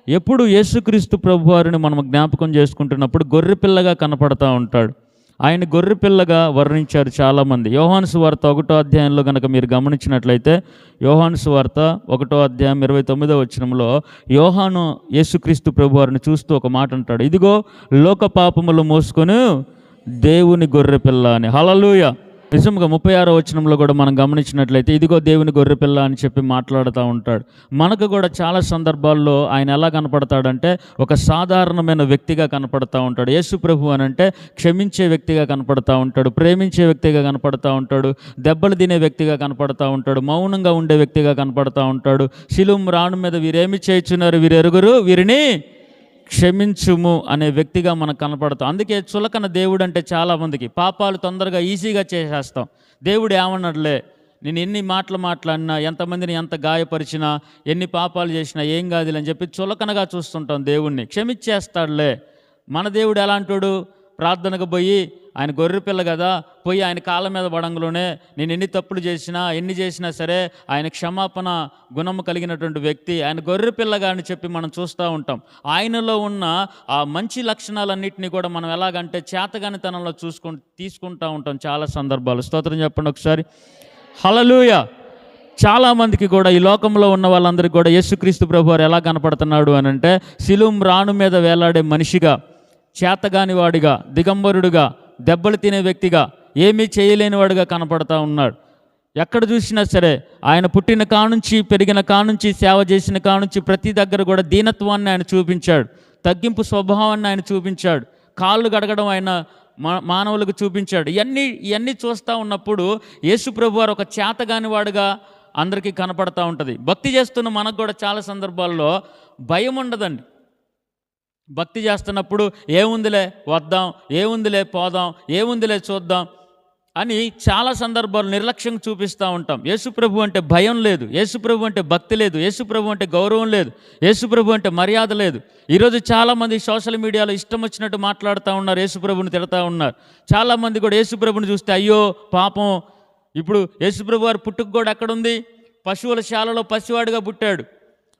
ఎప్పుడు యేసుక్రీస్తు ప్రభువారిని మనం జ్ఞాపకం చేసుకుంటున్నప్పుడు గొర్రెపిల్లగా కనపడతా ఉంటాడు. ఆయన గొర్రెపిల్లగా వర్ణించారు చాలామంది. యోహాను సువార్త 1వ అధ్యాయంలో కనుక మీరు గమనించినట్లయితే, యోహాను సువార్త 1వ అధ్యాయం 29వ వచనంలో యోహాను యేసుక్రీస్తు ప్రభువారిని చూస్తూ ఒక మాట అంటాడు, ఇదిగో లోక పాపములు మోసుకొని దేవుని గొర్రెపిల్ల అని. హల్లెలూయా. నిజంగా 36వ వచనంలో కూడా మనం గమనించినట్లయితే ఇదిగో దేవుని గొర్రెపిల్ల అని చెప్పి మాట్లాడుతూ ఉంటాడు. మనకు కూడా చాలా సందర్భాల్లో ఆయన ఎలా కనపడతాడంటే ఒక సాధారణమైన వ్యక్తిగా కనపడతా ఉంటాడు. యేసు ప్రభు అని అంటే క్షమించే వ్యక్తిగా కనపడతా ఉంటాడు, ప్రేమించే వ్యక్తిగా కనపడతా ఉంటాడు, దెబ్బలు తినే వ్యక్తిగా కనపడతా ఉంటాడు, మౌనంగా ఉండే వ్యక్తిగా కనపడతా ఉంటాడు. శిలువ రాణు మీద వీరేమి చేయుచున్నారు, వీరెరుగురు, వీరిని క్షమించుము అనే వ్యక్తిగా మనకు కనపడతాం. అందుకే చులకన దేవుడు అంటే చాలామందికి పాపాలు తొందరగా ఈజీగా చేసేస్తాం. దేవుడు ఏమన్నాడులే, నేను ఎన్ని మాటలు మాట్లాడినా, ఎంతమందిని ఎంత గాయపరిచినా, ఎన్ని పాపాలు చేసినా ఏం కాదులే అని చెప్పి చులకనగా చూస్తుంటాం. దేవుణ్ణి క్షమించేస్తాడులే. మన దేవుడు ఎలాంటోడు, ప్రార్థనకు పోయి ఆయన గొర్రెపిల్ల కదా, పోయి ఆయన కాళ్ళ మీద పడంలోనే నేను ఎన్ని తప్పులు చేసినా ఎన్ని చేసినా సరే ఆయన క్షమాపణ గుణము కలిగినటువంటి వ్యక్తి, ఆయన గొర్రెపిల్లగా అని చెప్పి మనం చూస్తూ ఉంటాం. ఆయనలో ఉన్న ఆ మంచి లక్షణాలన్నింటినీ కూడా మనం ఎలాగంటే చేతగానితనంలో తీసుకుంటూ ఉంటాం చాలా సందర్భాలు. స్తోత్రం చెప్పండి ఒకసారి. హల్లెలూయా. చాలామందికి కూడా ఈ లోకంలో ఉన్న వాళ్ళందరికీ కూడా యేసుక్రీస్తు ప్రభువారు ఎలా కనపడుతున్నాడు అని అంటే శిలువ రాణు మీద వేలాడే మనిషిగా, చేతగాని వాడిగా, దిగంబరుడుగా, దెబ్బలు తినే వ్యక్తిగా, ఏమీ చేయలేనివాడుగా కనపడతా ఉన్నాడు. ఎక్కడ చూసినా సరే ఆయన పుట్టిన కానుంచి, పెరిగిన కానుంచి, సేవ చేసిన కానుంచి ప్రతి దగ్గర కూడా దీనత్వాన్ని ఆయన చూపించాడు, తగ్గింపు స్వభావాన్ని ఆయన చూపించాడు, కాళ్ళు గడగడం ఆయన మానవులకు చూపించాడు. ఇవన్నీ చూస్తూ ఉన్నప్పుడు యేసు ప్రభువారు ఒక చేతగాని వాడుగా అందరికీ కనపడతా ఉంటుంది. భక్తి చేస్తున్న మనకు కూడా చాలా సందర్భాల్లో భయం ఉండదండి. భక్తి చేస్తున్నప్పుడు ఏముందిలే వద్దాం, ఏముందిలే పోదాం, ఏముందిలే చూద్దాం అని చాలా సందర్భాలు నిర్లక్ష్యం చూపిస్తూ ఉంటాం. యేసుప్రభు అంటే భయం లేదు, యేసుప్రభు అంటే భక్తి లేదు, యేసుప్రభు అంటే గౌరవం లేదు, యేసుప్రభు అంటే మర్యాద లేదు. ఈరోజు చాలామంది సోషల్ మీడియాలో ఇష్టం వచ్చినట్టు మాట్లాడుతూ ఉన్నారు, యేసుప్రభుని తిడతా ఉన్నారు. చాలామంది కూడా యేసుప్రభుని చూస్తే అయ్యో పాపం. ఇప్పుడు యేసుప్రభు వారి పుట్టుక కూడా ఎక్కడుంది? పశువుల శాలలో పసివాడుగా పుట్టాడు,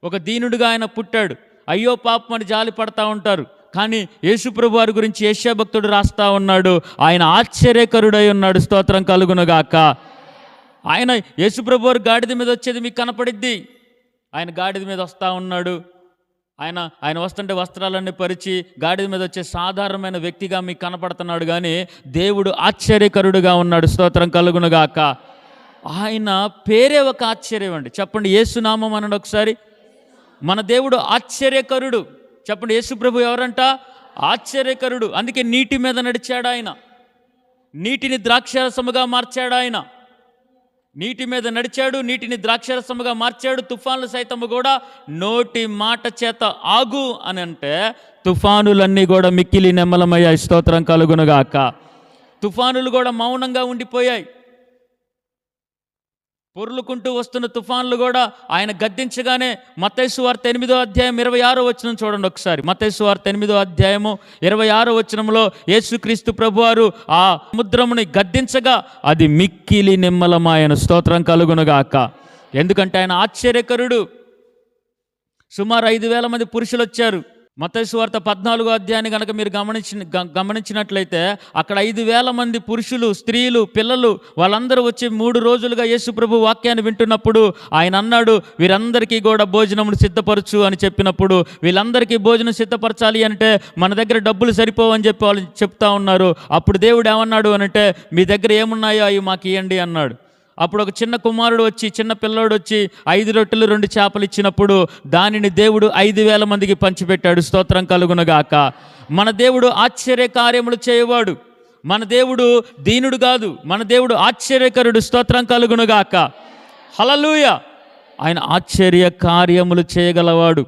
ఒక దీనుడిగా ఆయన పుట్టాడు. అయ్యో పాపం అని జాలి పడతా ఉంటారు. కానీ యేసుప్రభు వారి గురించి యెషయా భక్తుడు రాస్తా ఉన్నాడు, ఆయన ఆశ్చర్యకరుడై ఉన్నాడు. స్తోత్రం కలుగునుగాక. ఆయన యేసుప్రభు వారు గాడిద మీద వచ్చేది మీకు కనపడిద్ది. ఆయన గాడిద మీద వస్తూ ఉన్నాడు. ఆయన వస్తుంటే వస్త్రాలన్నీ పరిచి గాడిద మీద వచ్చే సాధారణమైన వ్యక్తిగా మీకు కనపడుతున్నాడు. కానీ దేవుడు ఆశ్చర్యకరుడుగా ఉన్నాడు. స్తోత్రం కలుగునుగాక. ఆయన పేరే ఒక ఆశ్చర్యం అండి. చెప్పండి, యేసునామం అనండి ఒకసారి. మన దేవుడు ఆశ్చర్యకరుడు. చెప్పండి, యేసు ప్రభు ఎవరంట? ఆశ్చర్యకరుడు. అందుకే నీటి మీద నడిచాడు ఆయన, నీటిని ద్రాక్షరసముగా మార్చాడు. ఆయన నీటి మీద నడిచాడు, నీటిని ద్రాక్షరసముగా మార్చాడు. తుఫాన్లు సైతము కూడా నోటి మాట చేత ఆగు అని అంటే తుఫానులన్నీ కూడా మిక్కిలి నెమ్మలమయ్యాయి. స్తోత్రం కలుగునుగాక. తుఫానులు కూడా మౌనంగా ఉండిపోయాయి. పొర్లుకుంటూ వస్తున్న తుఫాన్లు కూడా ఆయన గద్దించగానే మత్తయి సువార్త 8వ అధ్యాయం 26వ వచనం చూడండి ఒకసారి. మత్తయి సువార్త 8వ అధ్యాయము 26వ వచనంలో యేసుక్రీస్తు ప్రభువారు ఆ సముద్రముని గద్దించగా అది మిక్కిలి నిమ్మలమాయను. స్తోత్రం కలుగునుగాక. ఎందుకంటే ఆయన ఆశ్చర్యకరుడు. సుమారు 5,000 మంది పురుషులు వచ్చారు. మత్తయి సువార్త 14వ అధ్యాయాన్ని కనుక మీరు గమనించినట్లయితే అక్కడ 5,000 మంది పురుషులు, స్త్రీలు, పిల్లలు వాళ్ళందరూ వచ్చి 3 రోజులుగా యేసు ప్రభు వాక్యాన్ని వింటున్నప్పుడు ఆయన అన్నాడు, వీరందరికీ కూడా భోజనమును సిద్ధపరచు అని చెప్పినప్పుడు వీళ్ళందరికీ భోజనం సిద్ధపరచాలి అంటే మన దగ్గర డబ్బులు సరిపోవని చెప్పి వాళ్ళు చెప్తా ఉన్నారు. అప్పుడు దేవుడు ఏమన్నాడు అనంటే మీ దగ్గర ఏమున్నాయో అవి మాకు ఇవ్వండి అన్నాడు. అప్పుడు ఒక చిన్న కుమారుడు వచ్చి, చిన్న పిల్లోడు వచ్చి 5 రొట్టెలు 2 చేపలు ఇచ్చినప్పుడు దానిని దేవుడు 5,000 మందికి పంచిపెట్టాడు. స్తోత్రం కలుగునుగాక. మన దేవుడు ఆశ్చర్య కార్యములు చేయవాడు. మన దేవుడు దీనుడు కాదు, మన దేవుడు ఆశ్చర్యకరుడు. స్తోత్రం కలుగునుగాక. హల్లెలూయా. ఆయన ఆశ్చర్య కార్యములు చేయగలవాడు.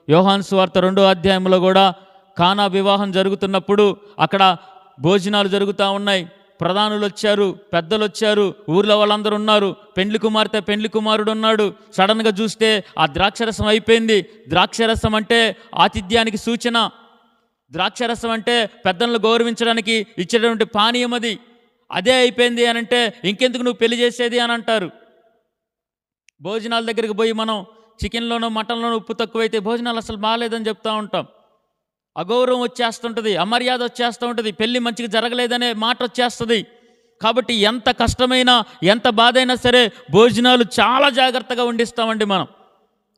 యోహాను సువార్త 2వ అధ్యాయంలో కూడా కానా వివాహం జరుగుతున్నప్పుడు అక్కడ భోజనాలు జరుగుతూ ఉన్నాయి. ప్రధానులు వచ్చారు, పెద్దలు వచ్చారు, ఊర్లో వాళ్ళందరూ ఉన్నారు. పెండ్లి కుమార్తె, పెండ్లి కుమారుడు ఉన్నాడు. సడన్గా చూస్తే ఆ ద్రాక్షరసం అయిపోయింది. ద్రాక్షరసం అంటే ఆతిథ్యానికి సూచన. ద్రాక్షరసం అంటే పెద్దలను గౌరవించడానికి ఇచ్చేటువంటి పానీయం. అదే అయిపోయింది అని అంటే ఇంకెందుకు నువ్వు పెళ్లి చేసేది అని అంటారు. భోజనాల దగ్గరికి పోయి మనం చికెన్లోనో మటన్లోనో ఉప్పు తక్కువైతే భోజనాలు అసలు బాగాలేదని చెప్తూ ఉంటాం. అగౌరవం వచ్చేస్తుంటుంది, అమర్యాద వచ్చేస్తూ ఉంటుంది, పెళ్ళి మంచిగా జరగలేదనే మాట వచ్చేస్తుంది. కాబట్టి ఎంత కష్టమైనా ఎంత బాధ అయినా సరే భోజనాలు చాలా జాగ్రత్తగా వండిస్తామండి. మనం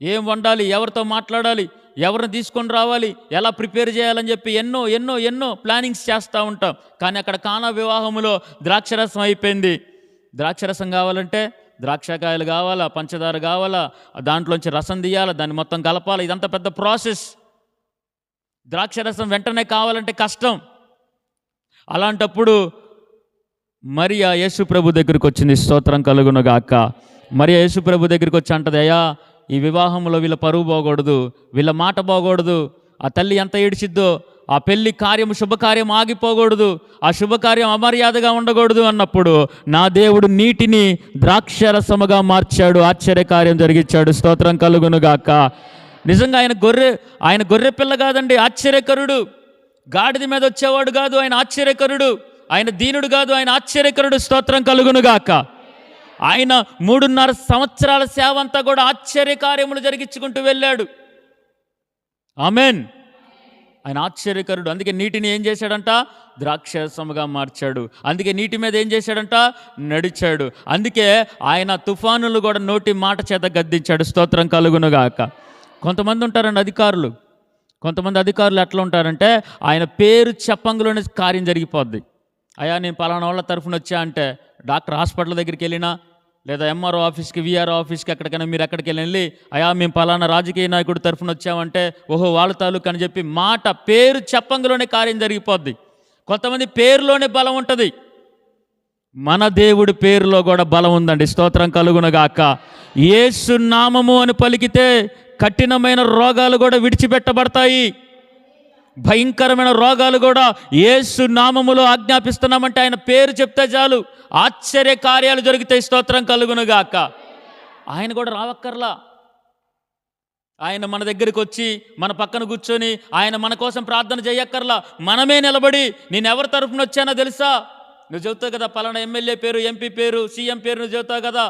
ఏం వండాలి, ఎవరితో మాట్లాడాలి, ఎవరిని తీసుకొని రావాలి, ఎలా ప్రిపేర్ చేయాలని చెప్పి ఎన్నో ఎన్నో ఎన్నో ప్లానింగ్స్ చేస్తూ ఉంటాం. కానీ అక్కడ కానా వివాహములో ద్రాక్షరసం అయిపోయింది. ద్రాక్షరసం కావాలంటే ద్రాక్షకాయలు కావాలా, పంచదార కావాలా, దాంట్లోంచి రసం తీయాలా, దాన్ని మొత్తం కలపాలి. ఇదంతా పెద్ద ప్రాసెస్. ద్రాక్షరసం వెంటనే కావాలంటే కష్టం. అలాంటప్పుడు మరియా యేసు ప్రభు దగ్గరికి వచ్చింది. స్తోత్రం కలుగునుగాక. మరియా యేసు ప్రభు దగ్గరికి వచ్చి అంటది, అయ్యా ఈ వివాహంలో వీళ్ళ పరువు పోకూడదు, వీళ్ళ మాట పోకూడదు. ఆ తల్లి ఎంత ఏడిచిద్దో, ఆ పెళ్లి కార్యము శుభకార్యం ఆగిపోకూడదు, ఆ శుభకార్యం అమర్యాదగా ఉండకూడదు అన్నప్పుడు నా దేవుడు నీటిని ద్రాక్షరసముగా మార్చాడు, ఆశ్చర్యకార్యం జరిగించాడు. స్తోత్రం కలుగునుగాక. నిజంగా ఆయన గొర్రె పిల్ల కాదండి, ఆశ్చర్యకరుడు. గాడిద మీద వచ్చేవాడు కాదు, ఆయన ఆశ్చర్యకరుడు. ఆయన దీనుడు కాదు, ఆయన ఆశ్చర్యకరుడు. స్తోత్రం కలుగునుగాక. ఆయన 3.5 సంవత్సరాల సేవ అంతా కూడా ఆశ్చర్యకార్యములు జరిగించుకుంటూ వెళ్ళాడు. ఆమెన్. ఆయన ఆశ్చర్యకరుడు. అందుకే నీటిని ఏం చేశాడంట? ద్రాక్షరసముగా మార్చాడు. అందుకే నీటి మీద ఏం చేశాడంట? నడిచాడు. అందుకే ఆయన తుఫానులు కూడా నోటి మాట చేత గద్దించాడు. స్తోత్రం కలుగునుగాక. కొంతమంది ఉంటారండి అధికారులు. కొంతమంది అధికారులు ఎట్లా ఉంటారంటే ఆయన పేరు చెప్పంగానే కార్యం జరిగిపోద్ది. అయ్యా నేను పలానా వాళ్ళ తరఫున వచ్చా అంటే డాక్టర్ హాస్పిటల్ దగ్గరికి వెళ్ళినా లేదా ఎంఆర్ఓ ఆఫీస్కి, విఆర్ఓ ఆఫీస్కి ఎక్కడికైనా మీరు ఎక్కడికి వెళ్ళి అయ్యా మేము పలానా రాజకీయ నాయకుడి తరఫున వచ్చామంటే ఓహో వాళ్ళ తాలూకు అని చెప్పి మాట పేరు చెప్పంగానే కార్యం జరిగిపోద్ది. కొంతమంది పేరులోనే బలం ఉంటుంది. మన దేవుడి పేరులో కూడా బలం ఉందండి. స్తోత్రం కలుగునుగాక. యేసు నామము అని పలికితే కఠినమైన రోగాలు కూడా విడిచిపెట్టబడతాయి. భయంకరమైన రోగాలు కూడా యేసు నామములో ఆజ్ఞాపిస్తున్నామంటే ఆయన పేరు చెప్తే చాలు ఆశ్చర్య కార్యాలు జరుగుతాయి. స్తోత్రం కలుగునుగాక. ఆయన కూడా రావక్కర్లా. ఆయన మన దగ్గరికి వచ్చి మన పక్కన కూర్చొని ఆయన మన కోసం ప్రార్థన చేయక్కర్లా. మనమే నిలబడి నేను ఎవరి తరఫున వచ్చానో తెలుసా? నువ్వు చెబుతావు కదా, పలానా ఎమ్మెల్యే పేరు, ఎంపీ పేరు, సీఎం పేరు నువ్వు చెబుతావు కదా,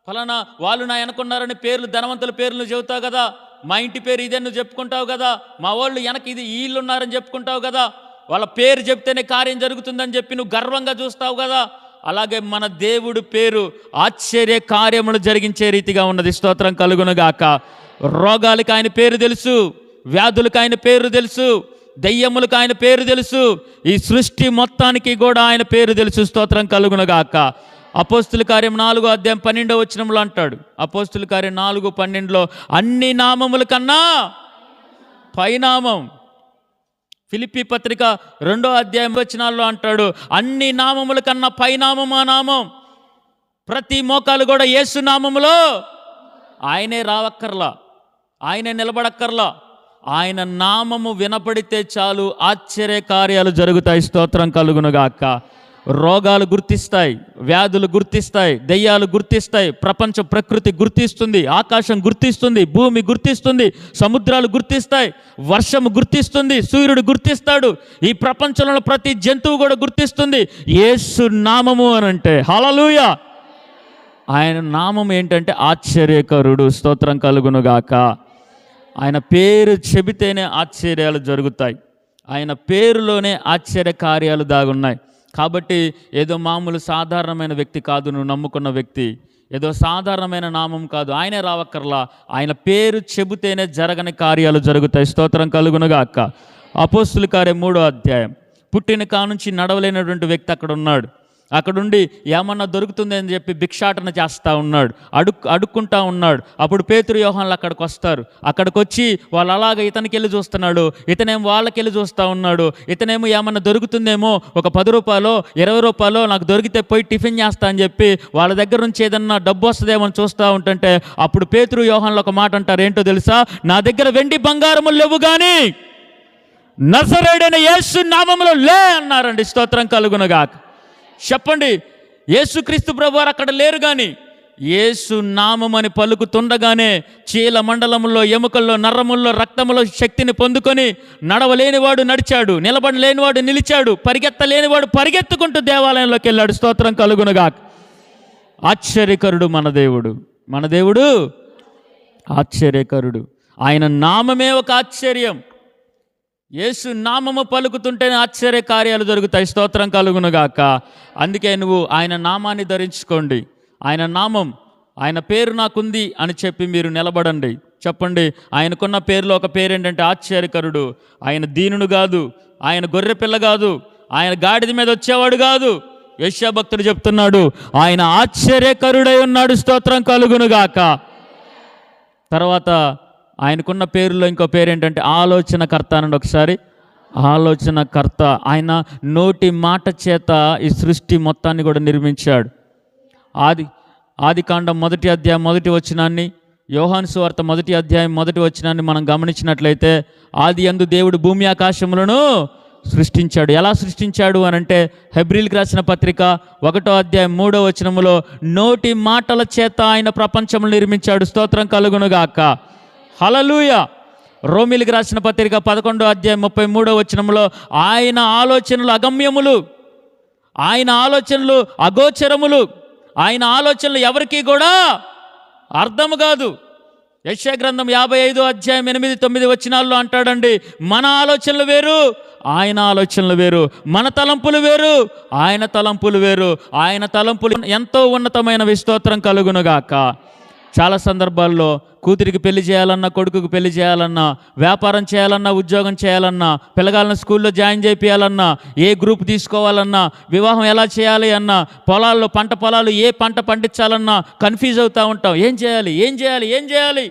ఫలానా వాళ్ళు నా వెనకున్నారని పేర్లు, ధనవంతుల పేర్లు నువ్వు చెబుతావు కదా, మా ఇంటి పేరు ఇదే నువ్వు చెప్పుకుంటావు కదా, మా వాళ్ళు వెనక ఇది వీళ్ళు ఉన్నారని చెప్పుకుంటావు కదా, వాళ్ళ పేరు చెప్తేనే కార్యం జరుగుతుందని చెప్పి నువ్వు గర్వంగా చూస్తావు కదా. అలాగే మన దేవుడు పేరు ఆశ్చర్య కార్యములు జరిగించే రీతిగా ఉన్నది. స్తోత్రం కలుగునుగాక. రోగాలకు ఆయన పేరు తెలుసు, వ్యాధులకు ఆయన పేరు తెలుసు, దయ్యములకు ఆయన పేరు తెలుసు, ఈ సృష్టి మొత్తానికి కూడా ఆయన పేరు తెలుసు. స్తోత్రం కలుగునుగాక. అపోస్తుల కార్యం 4:12 అంటాడు. అపోస్తుల కార్యం 4:12 అన్ని నామముల కన్నా పైనామం. ఫిలిప్పీ పత్రిక 2:1 అంటాడు అన్ని నామముల కన్నా పైనామం ఆ నామం. ప్రతి మోకాలు కూడా యేసు నామములో. ఆయనే రావక్కర్లా, ఆయనే నిలబడక్కర్లా. ఆయన నామము వినపడితే చాలు ఆశ్చర్య కార్యాలు జరుగుతాయి. స్తోత్రం కలుగునుగాక. రోగాలు గుర్తిస్తాయి, వ్యాధులు గుర్తిస్తాయి, దయ్యాలు గుర్తిస్తాయి, ప్రపంచ ప్రకృతి గుర్తిస్తుంది, ఆకాశం గుర్తిస్తుంది, భూమి గుర్తిస్తుంది, సముద్రాలు గుర్తిస్తాయి, వర్షము గుర్తిస్తుంది, సూర్యుడు గుర్తిస్తాడు, ఈ ప్రపంచంలో ప్రతి జంతువు కూడా గుర్తిస్తుంది. యేసు నామము అని అంటే హల్లెలూయా. ఆయన నామం ఏంటంటే ఆశ్చర్యకరుడు. స్తోత్రం కలుగునుగాక. ఆయన పేరు చెబితేనే ఆశ్చర్యాలు జరుగుతాయి. ఆయన పేరులోనే ఆశ్చర్య కార్యాలు దాగున్నాయి. కాబట్టి ఏదో మామూలు సాధారణమైన వ్యక్తి కాదు నువ్వు నమ్ముకున్న వ్యక్తి, ఏదో సాధారణమైన నామం కాదు. ఆయనే రావక్కర్లా, ఆయన పేరు చెబితేనే జరగని కార్యాలు జరుగుతాయి. స్తోత్రం కలుగునుగాక. అపోస్తుల కార్యం 3:1 పుట్టిన కానుంచి నడవలేనటువంటి వ్యక్తి అక్కడ ఉన్నాడు. అక్కడుండి ఏమన్నా దొరుకుతుంది అని చెప్పి భిక్షాటన చేస్తూ ఉన్నాడు, అడుక్కుంటా ఉన్నాడు. అప్పుడు పేతురు యోహాన్లు అక్కడికి వస్తారు. అక్కడికి వచ్చి వాళ్ళు అలాగ ఇతనికి వెళ్ళి చూస్తున్నాడు, ఇతనేమో వాళ్ళకి వెళ్ళి చూస్తూ ఉన్నాడు. ఇతనేమో ఏమన్నా దొరుకుతుందేమో, ఒక 10 రూపాయలు 20 రూపాయలు నాకు దొరికితే పోయి టిఫిన్ చేస్తా అని చెప్పి వాళ్ళ దగ్గర నుంచి ఏదన్నా డబ్బు వస్తుందేమో అని చూస్తూ ఉంటుంటే అప్పుడు పేతురు యోహాన్లు ఒక మాట అంటారు. ఏంటో తెలుసా? నా దగ్గర వెండి బంగారములు లేవు కానీ నజరేయుడైన యేసు నామములో లే అన్నారండి. స్తోత్రం కలుగునుగాక. చెప్పండి, యేసుక్రీస్తు ప్రభువారు అక్కడ లేరు కానీ యేసు నామమని పలుకుతుండగానే చీల మండలములో, ఎముకల్లో, నరముల్లో, రక్తములో శక్తిని పొందుకొని నడవలేనివాడు నడిచాడు, నిలబడలేనివాడు నిలిచాడు, పరిగెత్తలేనివాడు పరిగెత్తుకుంటూ దేవాలయంలోకి వెళ్ళాడు. స్తోత్రం కలుగునుగాక. ఆశ్చర్యకరుడు మన దేవుడు. మన దేవుడు ఆశ్చర్యకరుడు. ఆయన నామమే ఒక ఆశ్చర్యం. యేసు నామము పలుకుతుంటేనే ఆశ్చర్య కార్యాలు జరుగుతాయి. స్తోత్రం కలుగునుగాక. అందుకే నువ్వు ఆయన నామాన్ని ధరించుకోండి. ఆయన నామం, ఆయన పేరు నాకుంది అని చెప్పి మీరు నిలబడండి. చెప్పండి, ఆయనకున్న పేరులో ఒక పేరు ఏంటంటే ఆశ్చర్యకరుడు. ఆయన దీనుడు కాదు, ఆయన గొర్రెపిల్ల కాదు, ఆయన గాడిద మీద వచ్చేవాడు కాదు. యెషయా భక్తుడు చెప్తున్నాడు, ఆయన ఆశ్చర్యకరుడై ఉన్నాడు. స్తోత్రం కలుగునుగాక. తర్వాత ఆయనకున్న పేరులో ఇంకో పేరు ఏంటంటే ఆలోచనకర్త అనండి ఒకసారి. ఆలోచనకర్త. ఆయన నోటి మాట చేత ఈ సృష్టి మొత్తాన్ని కూడా నిర్మించాడు. ఆదికాండం 1వ అధ్యాయం 1వ వచనాన్ని, యోహాను సువార్త 1వ అధ్యాయం 1వ వచనాన్ని మనం గమనించినట్లయితే, ఆదియందు దేవుడు భూమి ఆకాశములను సృష్టించాడు. ఎలా సృష్టించాడు అనంటే, హెబ్రీలకు రాసిన పత్రిక 1వ అధ్యాయం 3వ వచనములో, నోటి మాటల చేత ఆయన ప్రపంచమును నిర్మించాడు. స్తోత్రం కలుగునుగాక. హల్లెలూయా. రోమీలకు రాసిన పత్రిక 11వ అధ్యాయం 33వ వచనములో, ఆయన ఆలోచనలు అగమ్యములు, ఆయన ఆలోచనలు అగోచరములు, ఆయన ఆలోచనలు ఎవరికి కూడా అర్థము కాదు. యెషయా గ్రంథం 55వ అధ్యాయం 8, 9 వచనాల్లో అంటాడండి, మన ఆలోచనలు వేరు, ఆయన ఆలోచనలు వేరు. మన తలంపులు వేరు, ఆయన తలంపులు వేరు. ఆయన తలంపులు ఎంతో ఉన్నతమైనవి. స్తోత్రం కలుగునుగాక. చాలా సందర్భాల్లో కూతురికి పెళ్లి చేయాలన్నా, కొడుకుకి పెళ్లి చేయాలన్నా, వ్యాపారం చేయాలన్నా, ఉద్యోగం చేయాలన్నా, పిల్లగాళ్ళని స్కూల్లో జాయిన్ చేయాలన్నా, ఏ గ్రూప్ తీసుకోవాలన్నా, వివాహం ఎలా చేయాలి అన్నా, పొలాల్లో పంట పొలాలు ఏ పంట పండించాలన్నా కన్ఫ్యూజ్ అవుతూ ఉంటాం. ఏం చేయాలి, ఏం చేయాలి, ఏం చేయాలి,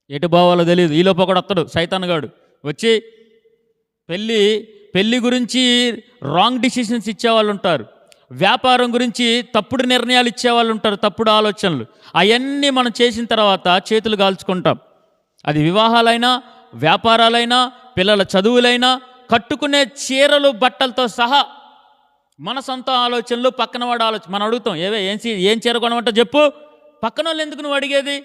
ఎటు పోవాలో తెలియదు. ఈలోపు ఒకడు వస్తాడు, సైతాన్గాడు వచ్చి పెళ్ళి గురించి రాంగ్ డిసిషన్స్ ఇచ్చేవాళ్ళు ఉంటారు. వ్యాపారం గురించి తప్పుడు నిర్ణయాలు ఇచ్చేవాళ్ళు ఉంటారు, తప్పుడు ఆలోచనలు. అవన్నీ మనం చేసిన తర్వాత చేతులు కాల్చుకుంటాం. అది వివాహాలైనా, వ్యాపారాలైనా, పిల్లల చదువులైనా, కట్టుకునే చీరలు బట్టలతో సహా మన సొంత ఆలోచనలు, పక్కన వాడు ఆలోచన. మనం అడుగుతాం, ఏం చీర కొనమంటే చెప్పు. పక్కన వాళ్ళు ఎందుకు నువ్వు అడిగేది?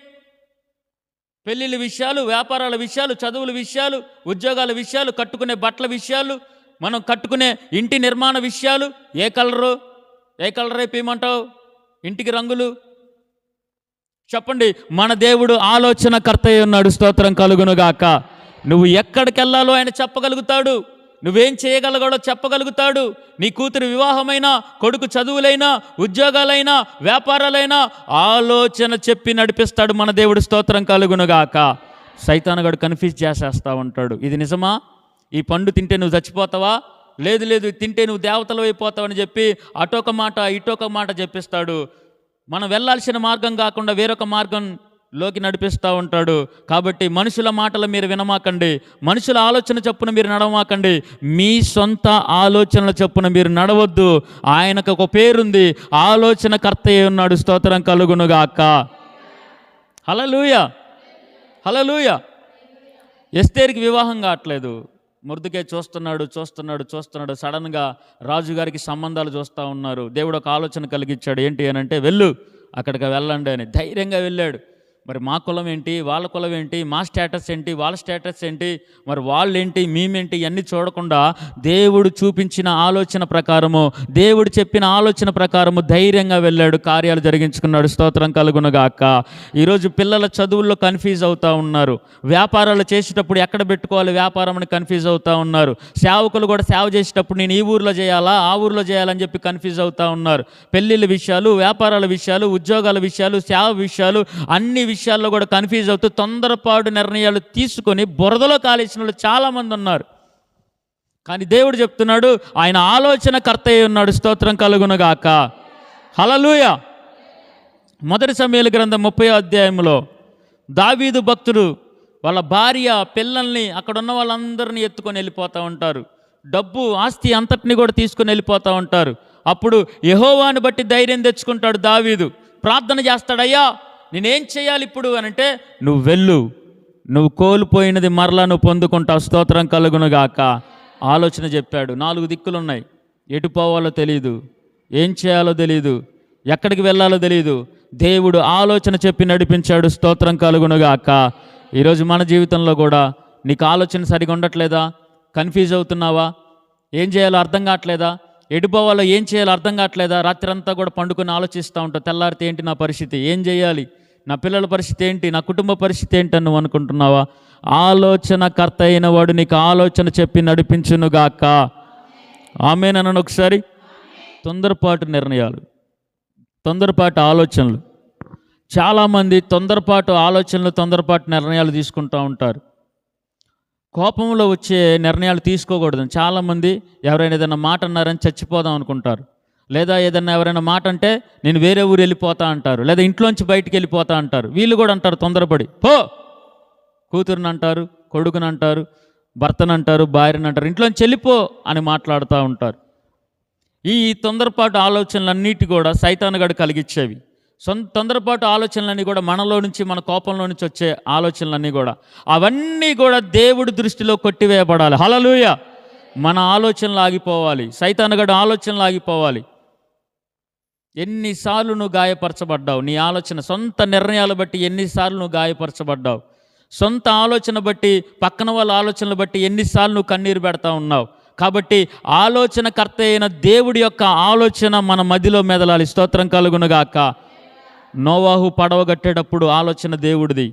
పెళ్ళిళ్ళ విషయాలు, వ్యాపారాల విషయాలు, చదువుల విషయాలు, ఉద్యోగాల విషయాలు, కట్టుకునే బట్టల విషయాలు, మనం కట్టుకునే ఇంటి నిర్మాణ విషయాలు, ఏ కలర్ వేయమంటావు, ఇంటికి రంగులు. చెప్పండి, మన దేవుడు ఆలోచనకర్త అయి ఉన్నాడు. స్తోత్రం కలుగునుగాక. నువ్వు ఎక్కడికి వెళ్ళాలో ఆయన చెప్పగలుగుతాడు, నువ్వేం చేయగలగాడో చెప్పగలుగుతాడు. నీ కూతురు వివాహమైనా, కొడుకు చదువులైనా, ఉద్యోగాలైనా, వ్యాపారాలైనా ఆలోచన చెప్పి నడిపిస్తాడు మన దేవుడు. స్తోత్రం కలుగునుగాక. సైతానుగాడు కన్ఫ్యూజ్ చేసేస్తూ ఉంటాడు. ఇది నిజమా? ఈ పండు తింటే నువ్వు చచ్చిపోతావా? లేదు తింటే నువ్వు దేవతలు అయిపోతావని చెప్పి అటొక మాట ఇటొక మాట చెప్పిస్తాడు. మనం వెళ్ళాల్సిన మార్గం కాకుండా వేరొక మార్గంలోకి నడిపిస్తూ ఉంటాడు. కాబట్టి మనుషుల మాటలు మీరు వినమాకండి, మనుషుల ఆలోచన చొప్పున మీరు నడవమాకండి, మీ సొంత ఆలోచనల చొప్పున మీరు నడవద్దు. ఆయనకు ఒక పేరుంది, ఆలోచనకర్త అయి ఉన్నాడు. స్తోత్రం కలుగునుగాక. హల్లెలూయా, హల్లెలూయా. ఎస్తేరుకి వివాహం కావట్లేదు. మొర్దెకై చూస్తున్నాడు. సడన్గా రాజుగారికి సంబంధాలు చూస్తూ ఉన్నారు. దేవుడు ఒక ఆలోచన కలిగించాడు. ఏంటి అని అంటే, అక్కడికి వెళ్ళండి అని. ధైర్యంగా వెళ్ళాడు. మరి మా కులం ఏంటి, వాళ్ళ కులం ఏంటి, మా స్టేటస్ ఏంటి, వాళ్ళ స్టేటస్ ఏంటి, మరి వాళ్ళేంటి, మేమేంటి, ఇవన్నీ చూడకుండా దేవుడు చూపించిన ఆలోచన ప్రకారము, దేవుడు చెప్పిన ఆలోచన ప్రకారము ధైర్యంగా వెళ్ళాడు, కార్యాలు జరిగించుకున్నాడు. స్తోత్రం కలుగునుగాక. ఈరోజు పిల్లల చదువుల్లో కన్ఫ్యూజ్ అవుతూ ఉన్నారు. వ్యాపారాలు చేసేటప్పుడు ఎక్కడ పెట్టుకోవాలి వ్యాపారం అని కన్ఫ్యూజ్ అవుతూ ఉన్నారు. సేవకులు కూడా సేవ చేసేటప్పుడు నేను ఈ ఊర్లో చేయాలా, ఆ ఊర్లో చేయాలని చెప్పి కన్ఫ్యూజ్ అవుతూ ఉన్నారు. పెళ్ళిళ్ళ విషయాలు, వ్యాపారాల విషయాలు, ఉద్యోగాల విషయాలు, సేవ విషయాలు, అన్ని విషయాల్లో కూడా కన్ఫ్యూజ్ అవుతూ తొందరపాటు నిర్ణయాలు తీసుకొని బురదలో కాలేసిన వాళ్ళు చాలామంది ఉన్నారు. కానీ దేవుడు చెప్తున్నాడు, ఆయన ఆలోచనకర్త అయి ఉన్నాడు. స్తోత్రం కలుగునుగాక. హల్లెలూయా. 1 సమూయేలు గ్రంథం 30వ అధ్యాయంలో దావీదు భక్తుడు వాళ్ళ భార్య, పిల్లల్ని, అక్కడ ఉన్న వాళ్ళందరినీ ఎత్తుకొని వెళ్ళిపోతూ ఉంటారు. డబ్బు, ఆస్తి అంతటిని కూడా తీసుకొని వెళ్ళిపోతూ ఉంటారు. అప్పుడు యెహోవాను బట్టి ధైర్యం తెచ్చుకుంటాడు దావీదు. ప్రార్థన చేస్తాడు, అయ్యా నేనేం చేయాలి ఇప్పుడు అని అంటే, నువ్వు వెళ్ళు, నువ్వు కోల్పోయినది మరలా నువ్వు పొందుకుంటావు. స్తోత్రం కలుగునుగాక. ఆలోచన చెప్పాడు. 4 దిక్కులున్నాయి, ఎటు పోవాలో తెలియదు, ఏం చేయాలో తెలియదు, ఎక్కడికి వెళ్ళాలో తెలియదు. దేవుడు ఆలోచన చెప్పి నడిపించాడు. స్తోత్రం కలుగునుగాక. ఈరోజు మన జీవితంలో కూడా నీకు ఆలోచన సరిగా ఉండట్లేదా? కన్ఫ్యూజ్ అవుతున్నావా? ఏం చేయాలో అర్థం కావట్లేదా? ఎడిపోవాలో ఏం చేయాలో అర్థం కావట్లేదా? రాత్రి అంతా కూడా పండుకొని ఆలోచిస్తూ ఉంటావు. తెల్లారితే ఏంటి నా పరిస్థితి, ఏం చేయాలి, నా పిల్లల పరిస్థితి ఏంటి, నా కుటుంబ పరిస్థితి ఏంటి నువ్వు అనుకుంటున్నావా? ఆలోచనకర్త అయిన వాడు నీకు ఆలోచన చెప్పి నడిపించునుగాక. ఆమేనని ఒకసారి. తొందరపాటు నిర్ణయాలు, తొందరపాటు ఆలోచనలు. చాలామంది తొందరపాటు ఆలోచనలు, తొందరపాటు నిర్ణయాలు తీసుకుంటూ ఉంటారు. కోపంలో వచ్చే నిర్ణయాలు తీసుకోకూడదు. చాలామంది ఎవరైనా ఏదైనా మాట అన్నారని చచ్చిపోదాం అనుకుంటారు, లేదా ఏదైనా ఎవరైనా మాట అంటే నేను వేరే ఊరు వెళ్ళిపోతా అంటారు, లేదా ఇంట్లోంచి బయటికి వెళ్ళిపోతా అంటారు. వీళ్ళు కూడా అంటారు తొందరపడి, పో, కూతురుని అంటారు, కొడుకుని అంటారు, భర్తను అంటారు, భార్యను అంటారు, ఇంట్లోంచి వెళ్ళిపో అని మాట్లాడుతూ ఉంటారు. ఈ తొందరపాటు ఆలోచనలన్నిటి కూడా సైతానుగాడు కలిగించేవి. తొందరపాటు ఆలోచనలన్నీ కూడా మనలో నుంచి, మన కోపంలో నుంచి వచ్చే ఆలోచనలన్నీ కూడా, అవన్నీ కూడా దేవుడి దృష్టిలో కొట్టివేయబడాలి. హల్లెలూయా. మన ఆలోచనలు ఆగిపోవాలి, సైతానుగాడు ఆలోచనలు ఆగిపోవాలి. ఎన్నిసార్లు నువ్వు గాయపరచబడ్డావు, నీ ఆలోచన, సొంత నిర్ణయాలు బట్టి ఎన్నిసార్లు నువ్వు గాయపరచబడ్డావు, సొంత ఆలోచన బట్టి, పక్కన వాళ్ళ ఆలోచనలు బట్టి ఎన్నిసార్లు నువ్వు కన్నీరు పెడతా ఉన్నావు. కాబట్టి ఆలోచనకర్త అయిన దేవుడి యొక్క ఆలోచన మన మదిలో మెదలాలి. స్తోత్రం కలుగునుగాక. నోవాహు పడవ కట్టేటప్పుడు ఆలోచన దేవుడిది.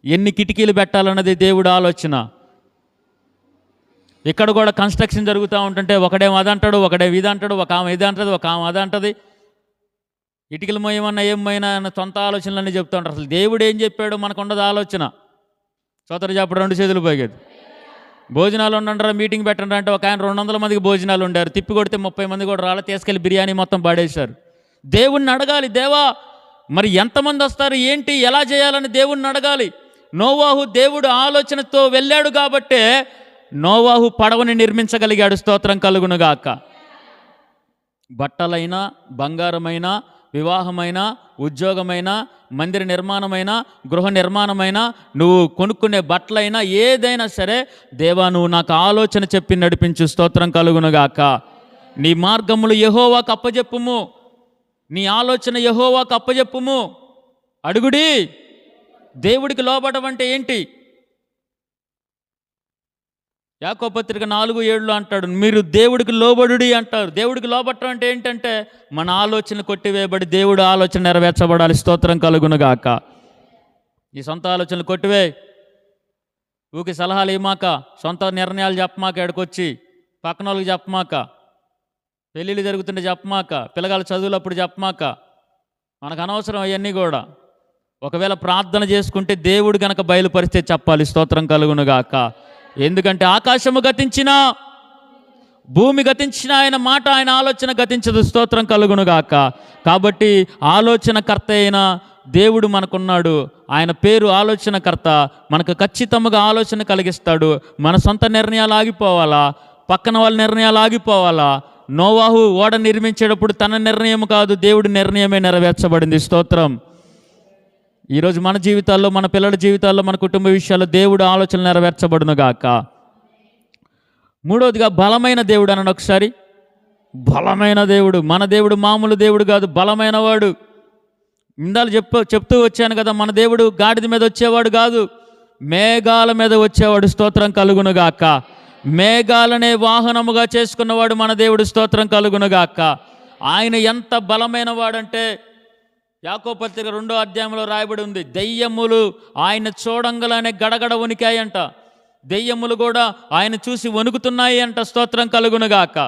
ఎన్ని కిటికీలు పెట్టాలన్నది దేవుడి ఆలోచన. ఇక్కడ కూడా కన్స్ట్రక్షన్ జరుగుతూ ఉంటుంటే ఒకడేమో అదంటాడు, ఒకడేమో ఇది అంటాడు, ఒక ఆమె ఇది అంటుంది, ఒక ఆమె అది అంటుంది. ఇటుకలు మోయమన్నా ఏమైనా అన్న సొంత ఆలోచనలన్నీ చెప్తూ ఉంటారు. అసలు దేవుడు ఏం చెప్పాడు మనకు ఉండదు ఆలోచన. స్తోత్రం చెప్పడు, 2 చేతులు పోయేది. భోజనాలు ఉండంటారా, మీటింగ్ పెట్టండి అంటే ఒక ఆయన 200 మందికి భోజనాలు ఉండారు, తిప్పి కొడితే 30 మంది కూడా రాళ్ళ తీసుకెళ్ళి బిర్యానీ మొత్తం పాడేశారు. దేవుణ్ణి అడగాలి, దేవా మరి ఎంతమంది వస్తారు ఏంటి ఎలా చేయాలని దేవుణ్ణి అడగాలి. నోవాహు దేవుడు ఆలోచనతో వెళ్ళాడు కాబట్టే నోవాహు పడవని నిర్మించగలిగాడు. స్తోత్రం కలుగునుగాక. బట్టలైనా, బంగారమైనా, వివాహమైన, ఉద్యోగమైన, మందిర నిర్మాణమైన, గృహ నిర్మాణమైన, నువ్వు కొనుక్కునే బట్టలైనా ఏదైనా సరే, దేవా నువ్వు నాకు ఆలోచన చెప్పి నడిపించు. స్తోత్రం కలుగునుగాక. నీ మార్గములు యెహోవాకు అప్పజెప్పుము, నీ ఆలోచన యెహోవాకు అప్పజెప్పుము. అడుగుడి. దేవుడికి లోబడడం అంటే ఏంటి? యాకోబు పత్రిక 4:7 అంటాడు, మీరు దేవుడికి లోబడుడి అంటారు. దేవుడికి లోబడటం అంటే ఏంటంటే మన ఆలోచన కొట్టివేయబడి దేవుడు ఆలోచన నెరవేర్చబడాలి. స్తోత్రం కలుగునుగాక. ఈ సొంత ఆలోచనలు కొట్టివే, ఊకి సలహాలు ఇవ్వమాక, సొంత నిర్ణయాలు చెప్పమాక, ఎడకొచ్చి పక్కన వాళ్ళకి చెప్పమాక, పెళ్ళిళ్ళు జరుగుతుంటే చెప్పమాక, పిల్లగాళ్ళ చదువులప్పుడు చెప్పమాక. మనకు అనవసరం అవన్నీ కూడా. ఒకవేళ ప్రార్థన చేసుకుంటే దేవుడు గనక బయలుపరిస్తే చెప్పాలి. స్తోత్రం కలుగునుగాక. ఎందుకంటే ఆకాశము గతించినా, భూమి గతించిన ఆయన మాట, ఆయన ఆలోచన గతించదు. స్తోత్రం కలుగునుగాక. కాబట్టి ఆలోచనకర్త అయిన దేవుడు మనకున్నాడు. ఆయన పేరు ఆలోచనకర్త. మనకు ఖచ్చితంగా ఆలోచన కలిగిస్తాడు. మన సొంత నిర్ణయాలు ఆగిపోవాలా, పక్కన వాళ్ళ నిర్ణయాలు ఆగిపోవాలా. నోవాహు ఓడ నిర్మించేటప్పుడు తన నిర్ణయం కాదు, దేవుడి నిర్ణయమే నెరవేర్చబడింది. స్తోత్రం. ఈరోజు మన జీవితాల్లో, మన పిల్లల జీవితాల్లో, మన కుటుంబ విషయాల్లో దేవుడు ఆలోచన నెరవేర్చబడునుగాక. మూడవదిగా బలమైన దేవుడు అన్నాడు ఒకసారి. బలమైన దేవుడు. మన దేవుడు మామూలు దేవుడు కాదు, బలమైన వాడు. ఇందాలు చెప్తూ వచ్చాను కదా, మన దేవుడు గాడిద మీద వచ్చేవాడు కాదు, మేఘాల మీద వచ్చేవాడు. స్తోత్రం కలుగునుగాక. మేఘాలనే వాహనముగా చేసుకున్నవాడు మన దేవుడు. స్తోత్రం కలుగునుగాక. ఆయన ఎంత బలమైన వాడంటే యాకోబు పత్రిక 2వ అధ్యాయంలో రాయబడి ఉంది, దెయ్యములు ఆయన చూడంగానే గడగడ వణికాయంట. దెయ్యములు కూడా ఆయన చూసి వణుకుతున్నాయి అంట. స్తోత్రం కలుగునుగాక.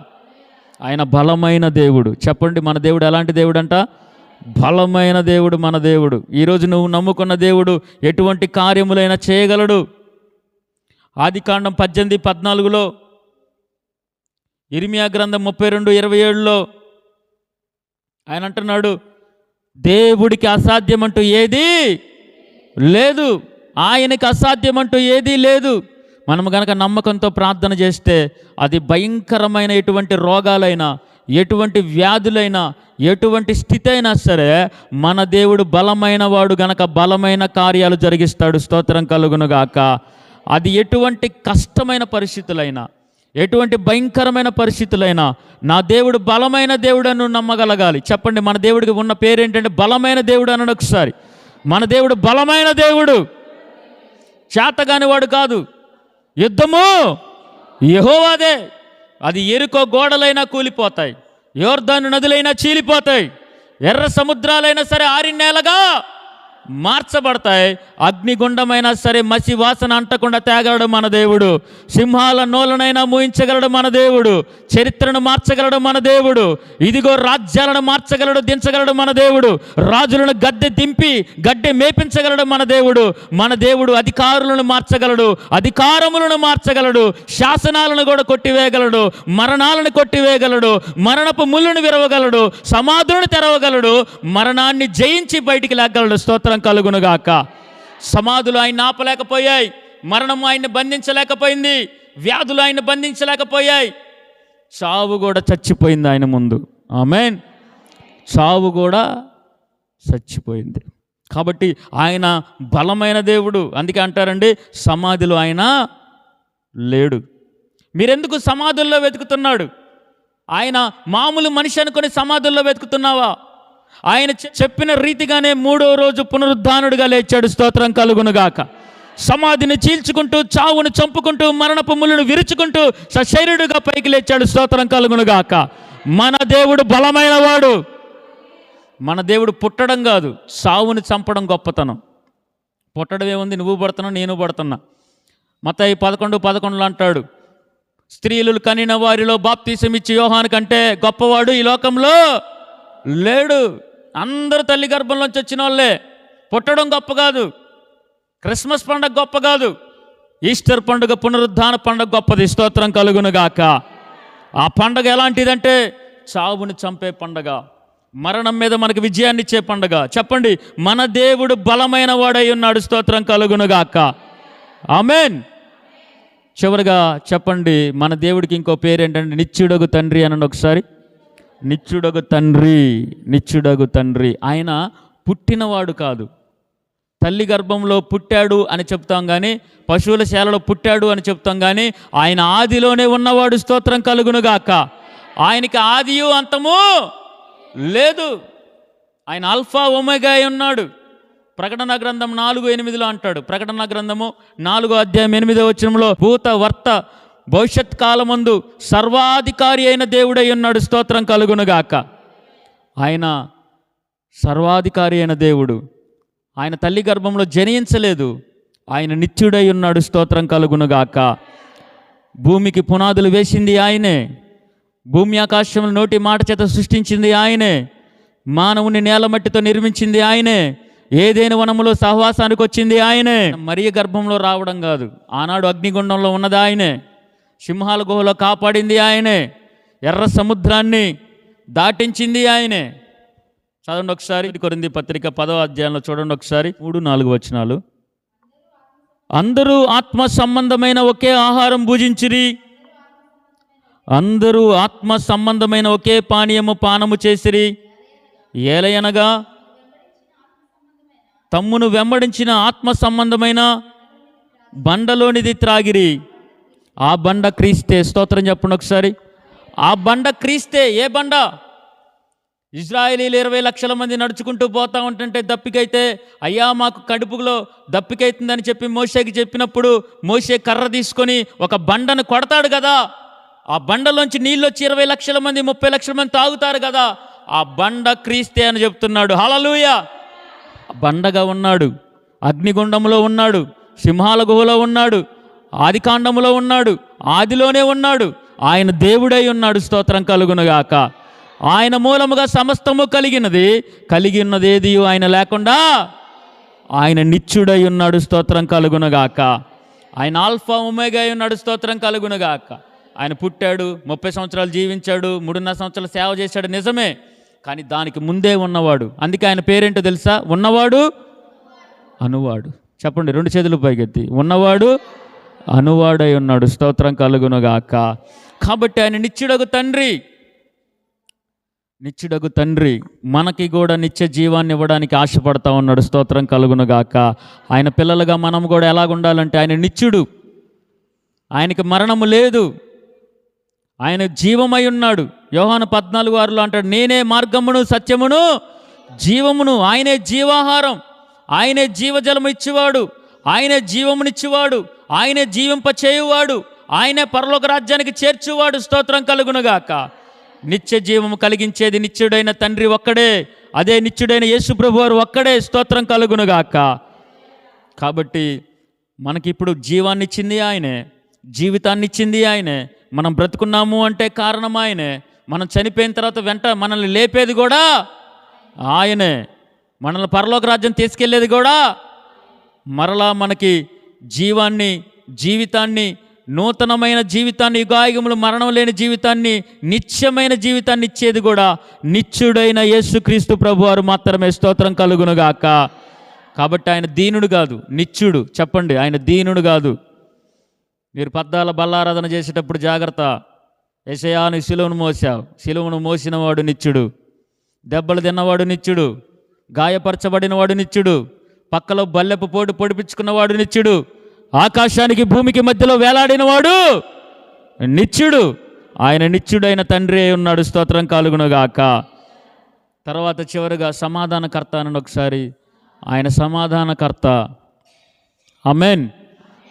ఆయన బలమైన దేవుడు. చెప్పండి, మన దేవుడు ఎలాంటి దేవుడు అంట? బలమైన దేవుడు మన దేవుడు. ఈరోజు నువ్వు నమ్ముకున్న దేవుడు ఎటువంటి కార్యములైనా చేయగలడు. ఆదికాండం 18:14, ఇర్మియా గ్రంథం 32:27 ఆయన అంటున్నాడు, దేవుడికి అసాధ్యమంటూ ఏదీ లేదు, ఆయనకి అసాధ్యమంటూ ఏదీ లేదు. మనము గనక నమ్మకంతో ప్రార్థన చేస్తే అది భయంకరమైన ఎటువంటి రోగాలైనా, ఎటువంటి వ్యాధులైనా, ఎటువంటి స్థితి అయినా సరే మన దేవుడు బలమైన వాడు గనక బలమైన కార్యాలు జరిగిస్తాడు. స్తోత్రం కలుగునుగాక. అది ఎటువంటి కష్టమైన పరిస్థితులైనా, ఎటువంటి భయంకరమైన పరిస్థితులైనా నా దేవుడు బలమైన దేవుడు అని నమ్మగలగాలి. చెప్పండి, మన దేవుడికి ఉన్న పేరేంటంటే బలమైన దేవుడు అన్నాడు ఒకసారి. మన దేవుడు బలమైన దేవుడు, చేతగాని వాడు కాదు. యుద్ధము యెహోవాదే. అది ఎరుకో గోడలైనా కూలిపోతాయి, యోర్దాను నదులైనా చీలిపోతాయి, ఎర్ర సముద్రాలైనా సరే ఆరిన్నేలగా మార్చబడతాయి. అగ్నిగుండమైనా సరే మసి వాసన అంటకుండా తేగలడు మన దేవుడు. సింహాల నోలనైనా మూయించగలడు మన దేవుడు. చరిత్రను మార్చగలడు మన దేవుడు. ఇదిగో రాజ్యాలను మార్చగలడు, దించగలడు మన దేవుడు. రాజులను గద్దె దింపి గడ్డె మేపించగలడు మన దేవుడు. మన దేవుడు అధికారులను మార్చగలడు, అధికారములను మార్చగలడు, శాసనాలను కూడా కొట్టివేయగలడు, మరణాలను కొట్టివేయగలడు, మరణపు ముళ్ళును విరవగలడు, సమాధులను తెరవగలడు, మరణాన్ని జయించి బయటికి లాగలడు. స్తోత్రం కలుగునుగాక. సమాధులు ఆయన ఆపలేకపోయాయి, మరణం ఆయన్ని బంధించలేకపోయింది, వ్యాధులు ఆయన్ని బంధించలేకపోయాయి, చావు కూడా చచ్చిపోయింది ఆయన ముందు. ఆమేన్. చావు కూడా చచ్చిపోయింది. కాబట్టి ఆయన బలమైన దేవుడు. అందుకే అంటారండి, సమాధిలో ఆయన లేడు. మీరెందుకు సమాధుల్లో వెతుకుతున్నాడు? ఆయన మామూలు మనిషి అనుకొని సమాధుల్లో వెతుకుతున్నావా? ఆయన చెప్పిన రీతిగానే 3వ రోజు పునరుద్ధానుడిగా లేచాడు. స్తోత్రం కలుగునుగాక. సమాధిని చీల్చుకుంటూ, చావును చంపుకుంటూ, మరణపు ముళ్ళను విరుచుకుంటూ సశరీరుడుగా పైకి లేచాడు. స్తోత్రం కలుగునుగాక. మన దేవుడు బలమైన వాడు. మన దేవుడు పుట్టడం కాదు, సావుని చంపడం గొప్పతనం. పుట్టడం ఏముంది? నువ్వు పడుతున్నా, నేను పడుతున్నా. మత్తయి 11:11 అంటాడు, స్త్రీలు కనిన వారిలో బాప్తీసం ఇచ్చి యోహాను కంటే గొప్పవాడు ఈ లోకంలో లేడు. అందరూ తల్లి గర్భంలోంచి వచ్చిన వాళ్ళే. పుట్టడం గొప్ప కాదు, క్రిస్మస్ పండుగ గొప్ప కాదు, ఈస్టర్ పండుగ, పునరుద్ధాన పండుగ గొప్పది. స్తోత్రం కలుగునుగాక. ఆ పండుగ ఎలాంటిదంటే చావుని చంపే పండుగ, మరణం మీద మనకు విజయాన్ని ఇచ్చే పండుగ. చెప్పండి, మన దేవుడు బలమైన వాడై ఉన్నాడు. స్తోత్రం కలుగునుగాక. ఆమేన్. చివరిగా చెప్పండి, మన దేవుడికి ఇంకో పేరు ఏంటంటే నిత్యుడగు తండ్రి అనండి ఒకసారి. నిత్యుడగు తండ్రి, నిత్యుడగు తండ్రి. ఆయన పుట్టినవాడు కాదు. తల్లి గర్భంలో పుట్టాడు అని చెప్తాం కానీ, పశువుల శాలలో పుట్టాడు అని చెప్తాం కానీ, ఆయన ఆదిలోనే ఉన్నవాడు. స్తోత్రం కలుగునుగాక. ఆయనకి ఆదియు అంతము లేదు. ఆయన ఆల్ఫా ఒమేగా అయి ఉన్నాడు. ప్రకటన గ్రంథం 4:8 అంటాడు. ప్రకటన గ్రంథము 4:8 భూత వర్త భవిష్యత్ కాలమందు సర్వాధికారి అయిన దేవుడై ఉన్నాడు. స్తోత్రం కలుగునుగాక. ఆయన సర్వాధికారి అయిన దేవుడు. ఆయన తల్లి గర్భంలో జనించలేదు, ఆయన నిత్యుడై ఉన్నాడు. స్తోత్రం కలుగునుగాక. భూమికి పునాదులు వేసింది ఆయనే, భూమి ఆకాశముల నోటి మాట చేత సృష్టించింది ఆయనే, మానవుని నేలమట్టితో నిర్మించింది ఆయనే, ఏదైనా వనములో సహవాసానికి వచ్చింది ఆయనే. మరియ గర్భంలో రావడం కాదు, ఆనాడు అగ్నిగుండంలో ఉన్నది ఆయనే, సింహాల గుహలో కాపాడింది ఆయనే, ఎర్ర సముద్రాన్ని దాటించింది ఆయనే. చదవండి ఒకసారి కొరింథీ పత్రిక 10వ అధ్యాయంలో చూడండి ఒకసారి 3-4 వచనాలు. అందరూ ఆత్మ సంబంధమైన ఒకే ఆహారం భుజించిరి, అందరూ ఆత్మ సంబంధమైన ఒకే పానము చేసిరి. ఏలయనగా తమ్మును వెంబడించిన ఆత్మ సంబంధమైన బండలోనిది త్రాగిరి. ఆ బండ క్రీస్తే. స్తోత్రం చెప్పండి ఒకసారి. ఆ బండ క్రీస్తే. ఏ బండ? ఇజ్రాయేలీలు 20 లక్షల మంది నడుచుకుంటూ పోతా ఉంటుంటే దప్పికైతే, అయ్యా మాకు కడుపులో దప్పికైతుందని చెప్పి మోషేకి చెప్పినప్పుడు, మోషే కర్ర తీసుకొని ఒక బండను కొడతాడు కదా, ఆ బండలోంచి నీళ్ళు వచ్చి 20 లక్షల మంది 30 లక్షల మంది తాగుతారు కదా, ఆ బండ క్రీస్తే అని చెప్తున్నాడు. హల్లెలూయా. బండగా ఉన్నాడు, అగ్నిగుండంలో ఉన్నాడు, సింహాల గుహలో ఉన్నాడు, ఆదికాండములో ఉన్నాడు, ఆదిలోనే ఉన్నాడు. ఆయన దేవుడై ఉన్నాడు. స్తోత్రం కలుగునుగాక. ఆయన మూలముగా సమస్తము కలిగి ఉన్నది ఏది ఆయన లేకుండా ఆయన నిత్యుడై ఉన్నాడు. స్తోత్రం కలుగునుగాక. ఆయన ఆల్ఫా ఒమేగా అయి ఉన్నాడు. స్తోత్రం కలుగునుగాక. ఆయన పుట్టాడు, 30 సంవత్సరాలు జీవించాడు, 3.5 సంవత్సరాలు సేవ చేశాడు, నిజమే. కానీ దానికి ముందే ఉన్నవాడు. అందుకే ఆయన పేరేంటో తెలుసా? ఉన్నవాడు, అనువాడు. చెప్పండి 2 చేతులు పైకెత్తి. ఉన్నవాడు, అనువాడై ఉన్నాడు. స్తోత్రం కలుగునుగాక. కాబట్టి ఆయన నిత్యుడగు తండ్రి. నిత్యుడగు తండ్రి మనకి కూడా నిత్య జీవాన్ని ఇవ్వడానికి ఆశపడతా ఉన్నాడు. స్తోత్రం కలుగునుగాక. ఆయన పిల్లలుగా మనం కూడా ఎలాగుండాలంటే, ఆయన నిత్యుడు, ఆయనకి మరణము లేదు, ఆయన జీవమై ఉన్నాడు. యోహాను 14:6 అంటాడు, నేనే మార్గమును సత్యమును జీవమును. ఆయనే జీవాహారం, ఆయనే జీవజలము ఇచ్చేవాడు, ఆయనే జీవమునిచ్చేవాడు, ఆయనే జీవింప చేయువాడు, ఆయనే పరలోక రాజ్యానికి చేర్చువాడు. స్తోత్రం కలుగునుగాక. నిత్య జీవము కలిగించేది నిత్యుడైన తండ్రి ఒక్కడే, అదే నిత్యుడైన యేసు ప్రభువారు ఒక్కడే. స్తోత్రం కలుగునుగాక. కాబట్టి మనకిప్పుడు జీవాన్ని ఇచ్చింది ఆయనే, జీవితాన్ని ఇచ్చింది ఆయనే. మనం బ్రతుకున్నాము అంటే కారణం ఆయనే. మనం చనిపోయిన తర్వాత వెంట మనల్ని లేపేది కూడా ఆయనే. మనల్ని పరలోక రాజ్యం తీసుకెళ్లేది కూడా, మరలా మనకి జీవాన్ని, జీవితాన్ని, నూతనమైన జీవితాన్ని, యుగాయుగములు మరణం లేని జీవితాన్ని, నిత్యమైన జీవితాన్ని ఇచ్చేది కూడా నిత్యుడైన యేసుక్రీస్తు ప్రభువారు మాత్రమే. స్తోత్రం కలుగునుగాక. కాబట్టి ఆయన దీనుడు కాదు, నిత్యుడు. చెప్పండి, ఆయన దీనుడు కాదు. మీరు పద్దాల బల్లారాధన చేసేటప్పుడు జాగ్రత్త. యేసయ్యాను శిలువను మోసావు, శిలువను మోసినవాడు నిత్యుడు. దెబ్బలు తిన్నవాడు నిత్యుడు. గాయపరచబడినవాడు నిత్యుడు. పక్కలో బల్లెపు పోటు పొడిపించుకున్నవాడు నిత్యుడు. ఆకాశానికి భూమికి మధ్యలో వేలాడినవాడు నిత్యుడు. ఆయన నిత్యుడైన తండ్రి ఉన్నాడు. స్తోత్రం కలుగునుగాక. తర్వాత చివరిగా సమాధానకర్త అని ఒకసారి. ఆయన సమాధానకర్త. ఆమేన్.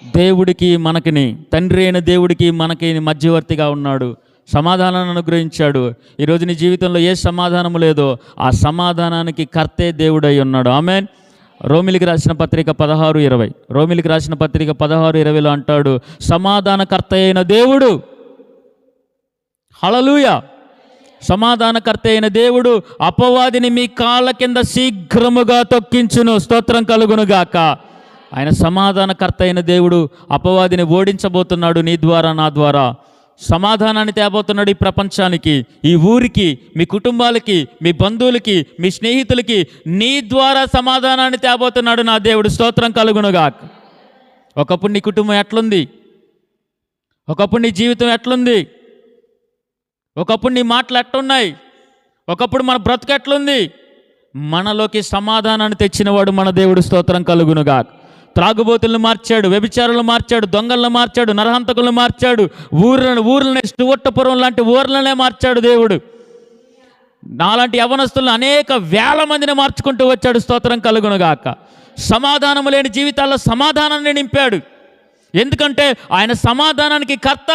దేవుడికి మనకిని, తండ్రి అయిన దేవుడికి మనకి మధ్యవర్తిగా ఉన్నాడు. సమాధానాన్ని అనుగ్రహించాడు. ఈరోజు నీ జీవితంలో ఏ సమాధానము లేదో ఆ సమాధానానికి కర్తే దేవుడై ఉన్నాడు. ఆమేన్. రోమిలికి రాసిన పత్రిక 16:20, రోమిలికి రాసిన పత్రిక 16:20లో అంటాడు, సమాధానకర్త అయిన దేవుడు, హల్లెలూయా, సమాధానకర్త అయిన దేవుడు అపవాదిని మీ కాళ్ళ కింద శీఘ్రముగా తొక్కించును. స్తోత్రం కలుగునుగాక. ఆయన సమాధానకర్త అయిన దేవుడు అపవాదిని ఓడించబోతున్నాడు. నీ ద్వారా, నా ద్వారా సమాధానాన్ని తేబోతున్నాడు ఈ ప్రపంచానికి, ఈ ఊరికి, మీ కుటుంబాలకి, మీ బంధువులకి, మీ స్నేహితులకి. నీ ద్వారా సమాధానాన్ని తేబోతున్నాడు నా దేవుడు. స్తోత్రం కలుగునుగాక. ఒకప్పుడు నీ కుటుంబం ఎట్లుంది? ఒకప్పుడు నీ జీవితం ఎట్లుంది? ఒకప్పుడు నీ మాటలు ఎట్లున్నాయి? ఒకప్పుడు మన బ్రతుకు ఎట్లుంది? మనలోకి సమాధానాన్ని తెచ్చినవాడు మన దేవుడు. స్తోత్రం కలుగునుగాక. త్రాగుబోతులను మార్చాడు, వ్యభిచారులను మార్చాడు, దొంగలను మార్చాడు, నరహంతకులను మార్చాడు, ఊర్లనే స్టువర్టపురం లాంటి ఊర్లనే మార్చాడు దేవుడు. నాలాంటి యవనస్తులను అనేక వేల మందిని మార్చుకుంటూ వచ్చాడు. స్తోత్రం కలుగునుగాక. సమాధానము లేని జీవితాల్లో సమాధానాన్ని నింపాడు. ఎందుకంటే ఆయన సమాధానానికి కర్త.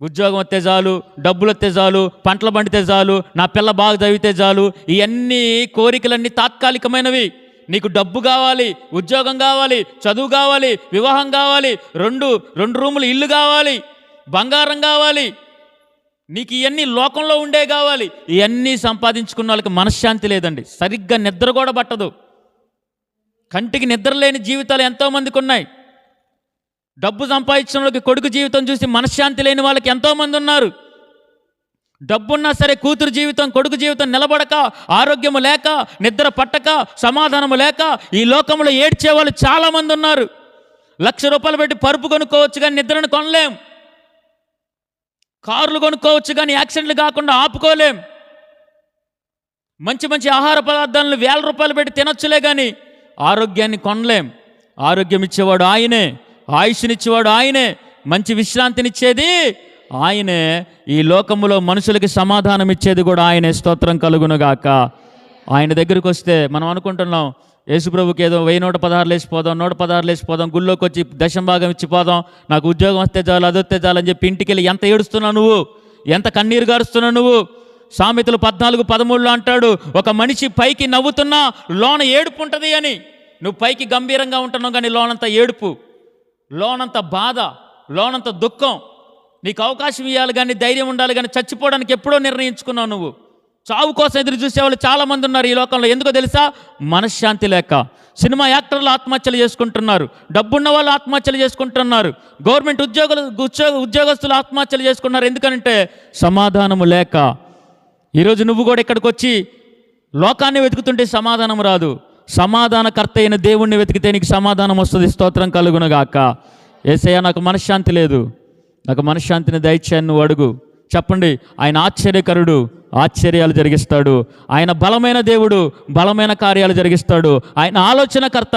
ఉద్యోగం వస్తే చాలు, డబ్బులు వస్తే చాలు, పంటల పండితే చాలు, నా పిల్ల బాగా చదివితే చాలు, ఇవన్నీ కోరికలన్నీ తాత్కాలికమైనవి. నీకు డబ్బు కావాలి, ఉద్యోగం కావాలి, చదువు కావాలి, వివాహం కావాలి, రెండు రూములు ఇల్లు కావాలి, బంగారం కావాలి, నీకు ఇవన్నీ లోకంలో ఉండే కావాలి. ఇవన్నీ సంపాదించుకున్న వాళ్ళకి మనశ్శాంతి లేదండి. సరిగ్గా నిద్ర కూడా పట్టదు. కంటికి నిద్ర లేని జీవితాలు ఎంతోమందికి ఉన్నాయి. డబ్బు సంపాదించిన వాళ్ళకి కొడుకు జీవితం చూసి మనశ్శాంతి లేని వాళ్ళకి ఎంతోమంది ఉన్నారు. డబ్బున్నా సరే కూతురు జీవితం, కొడుకు జీవితం నిలబడక, ఆరోగ్యము లేక, నిద్ర పట్టక, సమాధానము లేక ఈ లోకంలో ఏడ్చే వాళ్ళు చాలామంది ఉన్నారు. ₹1,00,000 పెట్టి పరుపు కొనుక్కోవచ్చు కానీ నిద్రను కొనలేం. కార్లు కొనుక్కోవచ్చు కానీ యాక్సిడెంట్లు కాకుండా ఆపుకోలేం. మంచి మంచి ఆహార పదార్థాలను ₹1,000 పెట్టి తినొచ్చులే కానీ ఆరోగ్యాన్ని కొనలేం. ఆరోగ్యం ఇచ్చేవాడు ఆయనే, ఆయుష్నిచ్చేవాడు ఆయనే, మంచి విశ్రాంతినిచ్చేది ఆయనే. ఈ లోకములో మనుషులకి సమాధానం ఇచ్చేది కూడా ఆయనే. స్తోత్రం కలుగునుగాక. ఆయన దగ్గరికి వస్తే మనం అనుకుంటున్నాం, యేసుప్రభుకి ఏదో 1,116 వేసిపోదాం, 116 వేసిపోదాం, గుళ్ళోకి వచ్చి దశంభాగం ఇచ్చిపోదాం, నాకు ఉద్యోగం వస్తే చాలు, అది వస్తే చాలు అని చెప్పి ఇంటికి వెళ్ళి ఎంత ఏడుస్తున్నావు నువ్వు, ఎంత కన్నీరు గారుస్తున్నావు నువ్వు. సామెతలు 14:13 అంటాడు, ఒక మనిషి పైకి నవ్వుతున్నా లోన ఏడుపు ఉంటుంది అని. నువ్వు పైకి గంభీరంగా ఉంటున్నావు కానీ లోనంత ఏడుపు, లోనంత బాధ, లోనంత దుఃఖం. నీకు అవకాశం ఇవ్వాలి కానీ, ధైర్యం ఉండాలి కానీ, చచ్చిపోవడానికి ఎప్పుడో నిర్ణయించుకున్నావు నువ్వు. చావు కోసం ఎదురు చూసేవాళ్ళు చాలామంది ఉన్నారు ఈ లోకంలో. ఎందుకో తెలుసా? మనశ్శాంతి లేక. సినిమా యాక్టర్లు ఆత్మహత్యలు చేసుకుంటున్నారు, డబ్బున్న వాళ్ళు ఆత్మహత్యలు చేసుకుంటున్నారు, గవర్నమెంట్ ఉద్యోగస్తులు ఆత్మహత్యలు చేసుకుంటున్నారు. ఎందుకంటే సమాధానము లేక. ఈరోజు నువ్వు కూడా ఇక్కడికి వచ్చి లోకాన్ని వెతుకుతుంటే సమాధానం రాదు. సమాధానకర్త అయిన దేవుణ్ణి వెతికితే నీకు సమాధానం వస్తుంది. స్తోత్రం కలుగునుగాక. యేసయ్యా నాకు మనశ్శాంతి లేదు, నాకు మనశ్శాంతిని దయచేయని నువ్వు అడుగు. చెప్పండి, ఆయన ఆశ్చర్యకరుడు, ఆశ్చర్యాలు జరిగిస్తాడు. ఆయన బలమైన దేవుడు, బలమైన కార్యాలు జరిగిస్తాడు. ఆయన ఆలోచనకర్త,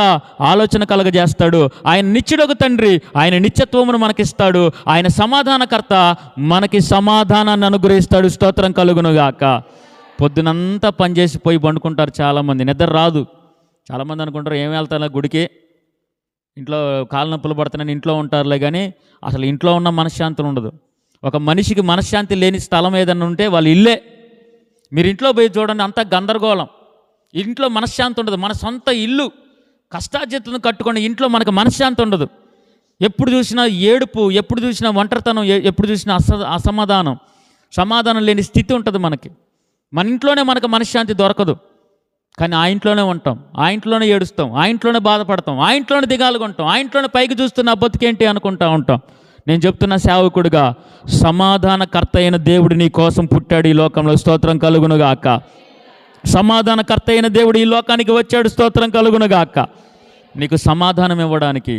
ఆలోచన కలగజేస్తాడు. ఆయన నిత్యుడొక తండ్రి, ఆయన నిత్యత్వమును మనకిస్తాడు. ఆయన సమాధానకర్త, మనకి సమాధానాన్ని అనుగ్రహిస్తాడు. స్తోత్రం కలుగునుగాక. పొద్దునంతా పనిచేసి పోయి పండుకుంటారు చాలామంది, నిద్ర రాదు. చాలామంది అనుకుంటారు ఏం వెళ్తారా గుడికి, ఇంట్లో కాళ్ళ నొప్పులు పడుతున్నాయని ఇంట్లో ఉంటారులే కానీ అసలు ఇంట్లో ఉన్న మనశ్శాంతి ఉండదు. ఒక మనిషికి మనశ్శాంతి లేని స్థలం ఏదన్నా ఉంటే వాళ్ళ ఇల్లే. మీరు ఇంట్లో పోయి చూడండి, అంతా గందరగోళం. ఇంట్లో మనశ్శాంతి ఉండదు. మన సొంత ఇల్లు కష్టార్జితను కట్టుకొని ఇంట్లో మనకు మనశ్శాంతి ఉండదు. ఎప్పుడు చూసినా ఏడుపు, ఎప్పుడు చూసినా ఒంటరితనం, ఎప్పుడు చూసినా అసమాధానం, సమాధానం లేని స్థితి ఉంటుంది మనకి. మన ఇంట్లోనే మనకు మనశ్శాంతి దొరకదు. కానీ ఆ ఇంట్లోనే ఉంటాం, ఆ ఇంట్లోనే ఏడుస్తాం, ఆ ఇంట్లోనే బాధపడతాం, ఆ ఇంట్లోనే దిగాలుగా ఉంటాం, ఆ ఇంట్లోనే పైకి చూస్తున్న బతుకేంటి అనుకుంటా ఉంటాం. నేను చెప్తున్న సేవకుడిగా, సమాధానకర్త అయిన దేవుడు నీ కోసం పుట్టాడు ఈ లోకంలో. స్తోత్రం కలుగునుగాక. సమాధానకర్త అయిన దేవుడు ఈ లోకానికి వచ్చాడు. స్తోత్రం కలుగునుగాక. నీకు సమాధానం ఇవ్వడానికి,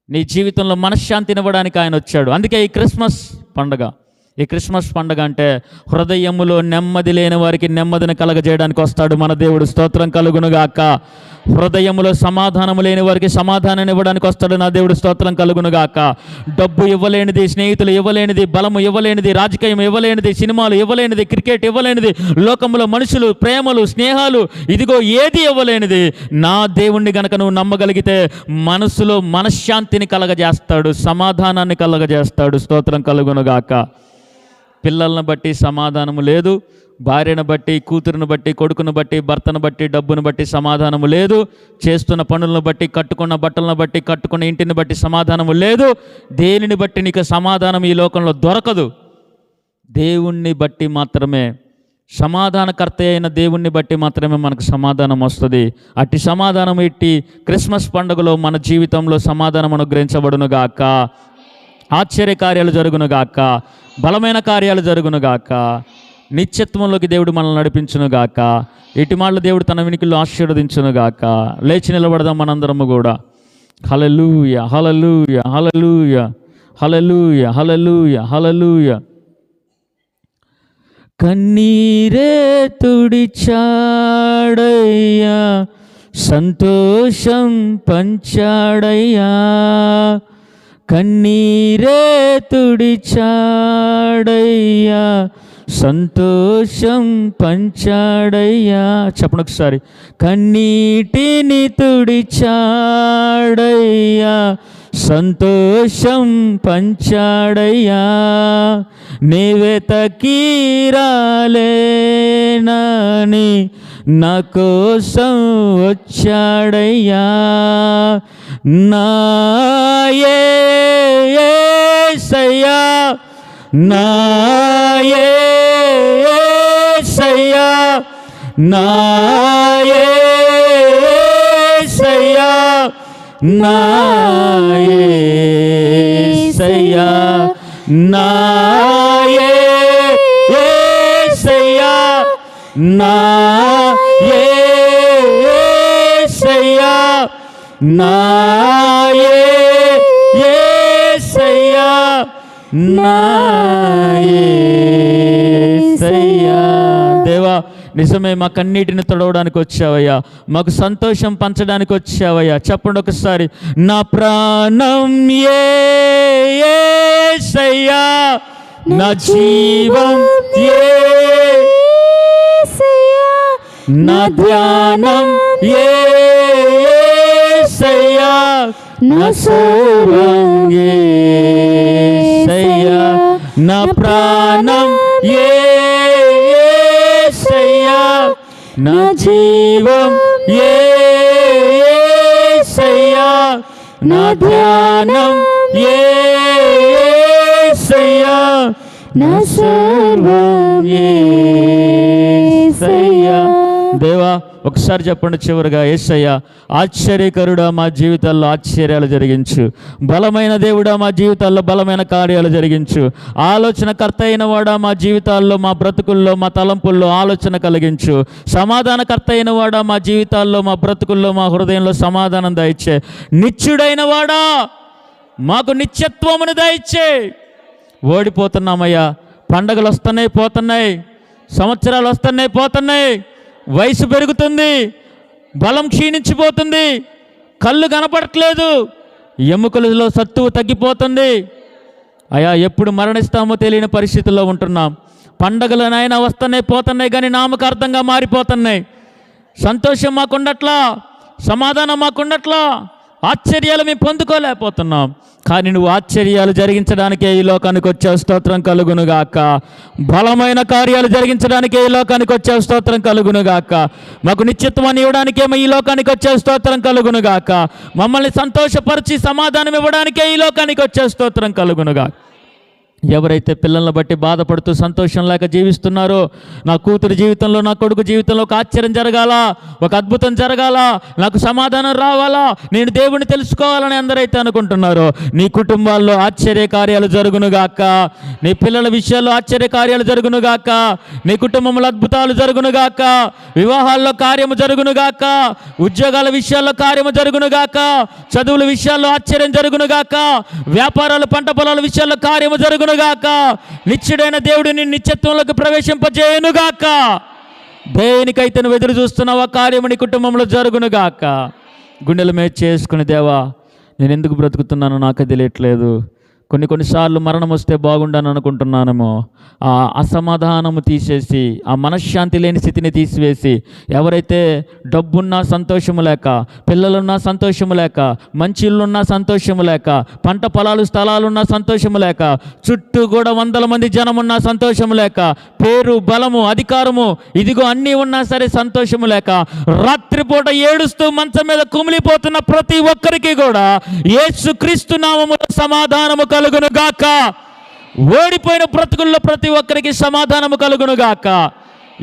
నీ జీవితంలో మనశ్శాంతిని ఇవ్వడానికి ఆయన వచ్చాడు. అందుకే ఈ క్రిస్మస్ పండగ అంటే హృదయములో నెమ్మది లేని వారికి నెమ్మదిని కలగజేయడానికి వస్తాడు మన దేవుడు. స్తోత్రం కలుగునుగాక. హృదయములో సమాధానము లేని వారికి సమాధానాన్ని ఇవ్వడానికి వస్తాడు నా దేవుడు. స్తోత్రం కలుగునుగాక. డబ్బు ఇవ్వలేనిది, స్నేహితులు ఇవ్వలేనిది, బలము ఇవ్వలేనిది, రాజకీయం ఇవ్వలేనిది, సినిమాలు ఇవ్వలేనిది, క్రికెట్ ఇవ్వలేనిది, లోకంలో మనుషులు, ప్రేమలు, స్నేహాలు, ఇదిగో ఏది ఇవ్వలేనిది నా దేవుణ్ణి గనక నువ్వు నమ్మగలిగితే మనసులో మనశ్శాంతిని కలగజేస్తాడు, సమాధానాన్ని కలగజేస్తాడు. స్తోత్రం కలుగునుగాక. పిల్లలను బట్టి సమాధానము లేదు, భార్యను బట్టి, కూతురును బట్టి, కొడుకును బట్టి, భర్తను బట్టి, డబ్బును బట్టి సమాధానము లేదు, చేస్తున్న పనులను బట్టి, కట్టుకున్న బట్టలను బట్టి, కట్టుకున్న ఇంటిని బట్టి సమాధానము లేదు. దేనిని బట్టి నీకు సమాధానం ఈ లోకంలో దొరకదు. దేవుణ్ణి బట్టి మాత్రమే, సమాధానకర్త అయిన దేవుణ్ణి బట్టి మాత్రమే మనకు సమాధానం వస్తుంది. అట్టి సమాధానం ఇట్టి క్రిస్మస్ పండుగలో మన జీవితంలో సమాధానం అనుగ్రహించబడునుగాక. ఆశ్చర్య కార్యాలు జరుగునుగాక, బలమైన కార్యాలు జరుగునుగాక, నిత్యత్వంలోకి దేవుడు మనల్ని నడిపించునుగాక. ఇటు మాటలు దేవుడు తన వినికిల్లో ఆశీర్వదించునుగాక. లేచి నిలబడదాం మనందరము కూడా. హల్లెలూయా, హల్లెలూయా, హల్లెలూయా, హల్లెలూయా, హల్లెలూయా, హల్లెలూయా. కన్నీరే తుడిచాడయ్యా, సంతోషం పంచాడయ్యా. కన్నీరే తుడిచాడయ్యా, సంతోషం పంచాడయ్యా. చెప్పండి ఒకసారి. కన్నీటిని తుడిచాడయ్యా, సంతోషం పంచాడయ్యా. నీవే తకీరాలేనని నా కోసం వచ్చాడయ్యా. నా యేసయ్యా, నా యేసయ్యా, నా యేసయ్యా, నా యేసయ్యా, నా యేసయ్యా, నా యేసయ్యా, నా యేసయ్యా, నా యేసయ్యా. దేవా, నిజమే, మా కన్నీటిని తొడవడానికి వచ్చావయ్యా, మాకు సంతోషం పంచడానికి వచ్చావయ్యా. చెప్పండి ఒకసారి. నా ప్రాణం యేసయ్యా, నా జీవం యేసయ్యా, నా ధ్యానం యేసయ్యా, నా సర్వం యేసయ్యా. నా ప్రాణం యేసయ్యా, నా జీవం యేసయ్యా, నా ధ్యానం యేసయ్యా, నా సర్వం యేసయ్యా. దేవా, ఒకసారి చెప్పండి చివరిగా. యేసయ్యా, ఆశ్చర్యకరుడా మా జీవితాల్లో ఆశ్చర్యాలు జరిగించు. బలమైన దేవుడా మా జీవితాల్లో బలమైన కార్యాలు జరిగించు. ఆలోచనకర్త అయిన వాడా మా జీవితాల్లో, మా బ్రతుకుల్లో, మా తలంపుల్లో ఆలోచన కలిగించు. సమాధానకర్త అయిన వాడా మా జీవితాల్లో, మా బ్రతుకుల్లో, మా హృదయంలో సమాధానం దయచే. నిత్యుడైన వాడా మాకు నిత్యత్వమును దయచే. ఓడిపోతున్నామయ్యా, పండగలు వస్తున్నాయి పోతున్నాయి, సంవత్సరాలు వస్తున్నాయి పోతున్నాయి, వయసు పెరుగుతుంది, బలం క్షీణించిపోతుంది, కళ్ళు కనపడట్లేదు, ఎముకలలో సత్తువు తగ్గిపోతుంది. అయ్యా, ఎప్పుడు మరణిస్తామో తెలియని పరిస్థితుల్లో ఉంటున్నాం. పండగలు నాయన వస్తున్నాయి పోతున్నాయి కానీ నామకార్థంగా మారిపోతున్నాయి. సంతోషం మాకుండట్లా, సమాధానం మాకుండట్లా, ఆశ్చర్యాలు మేము పొందుకోలేకపోతున్నాం. కానీ నువ్వు ఆశ్చర్యాలు జరిగించడానికే ఈ లోకానికి వచ్చావు, స్తోత్రం కలుగునుగాక. బలమైన కార్యాలు జరిగించడానికే ఈ లోకానికి వచ్చావు, స్తోత్రం కలుగునుగాక. మాకు నిత్యత్వాన్ని ఇవ్వడానికేమో ఈ లోకానికి వచ్చావు, స్తోత్రం కలుగునుగాక. మమ్మల్ని సంతోషపరిచి సమాధానం ఇవ్వడానికే ఈ లోకానికి వచ్చావు, స్తోత్రం కలుగునుగాక. ఎవరైతే పిల్లల్ని బట్టి బాధపడుతూ సంతోషం లేక జీవిస్తున్నారో, నా కూతురు జీవితంలో, నా కొడుకు జీవితంలో ఒక ఆశ్చర్యం జరగాల, ఒక అద్భుతం జరగాల, నాకు సమాధానం రావాలా, నేను దేవుని తెలుసుకోవాలని అందరైతే అనుకుంటున్నారో, నీ కుటుంబాల్లో ఆశ్చర్య కార్యాలు జరుగునుగాక. నీ పిల్లల విషయాల్లో ఆశ్చర్య కార్యాలు జరుగునుగాక. నీ కుటుంబంలో అద్భుతాలు జరుగునుగాక. వివాహాల్లో కార్యము జరుగునుగాక. ఉద్యోగాల విషయాల్లో కార్యము జరుగునుగాక. చదువుల విషయాల్లో ఆశ్చర్యం జరుగునుగాక. వ్యాపారాలు, పంట పొలాల విషయాల్లో కార్యము జరుగునుగాక. నిత్యుడైన దేవుడు నిన్ను నిత్యత్వంలోకి ప్రవేశింపజేయునుగాక. దేనికైతే నువ్వు ఎదురు చూస్తున్నావో ఆ కార్యము నీ కుటుంబంలో జరుగునుగాక. గుండెల మీద చేసుకుని, దేవా నేను ఎందుకు బ్రతుకుతున్నానో నాకే తెలియట్లేదు, కొన్నిసార్లు మరణం వస్తే బాగుండాను అనుకుంటున్నానేమో, ఆ అసమాధానము తీసేసి, ఆ మనశ్శాంతి లేని స్థితిని తీసివేసి, ఎవరైతే డబ్బున్నా సంతోషము లేక, పిల్లలున్నా సంతోషము లేక, మంచి ఇల్లున్నా సంతోషము లేక, పంట పొలాలు స్థలాలున్నా సంతోషము లేక, చుట్టూ కూడా 100 మంది జనమున్నా సంతోషము లేక, పేరు, బలము, అధికారము ఇదిగో అన్నీ ఉన్నా సరే సంతోషము లేక, రాత్రిపూట ఏడుస్తూ మంచం మీద కుమిలిపోతున్న ప్రతి ఒక్కరికి కూడా యేసుక్రీస్తు నామములో సమాధానము కలుగునుగాక. ఓడిపోయిన బ్రతుకుల్లో ప్రతి ఒక్కరికి సమాధానము కలుగునుగాక.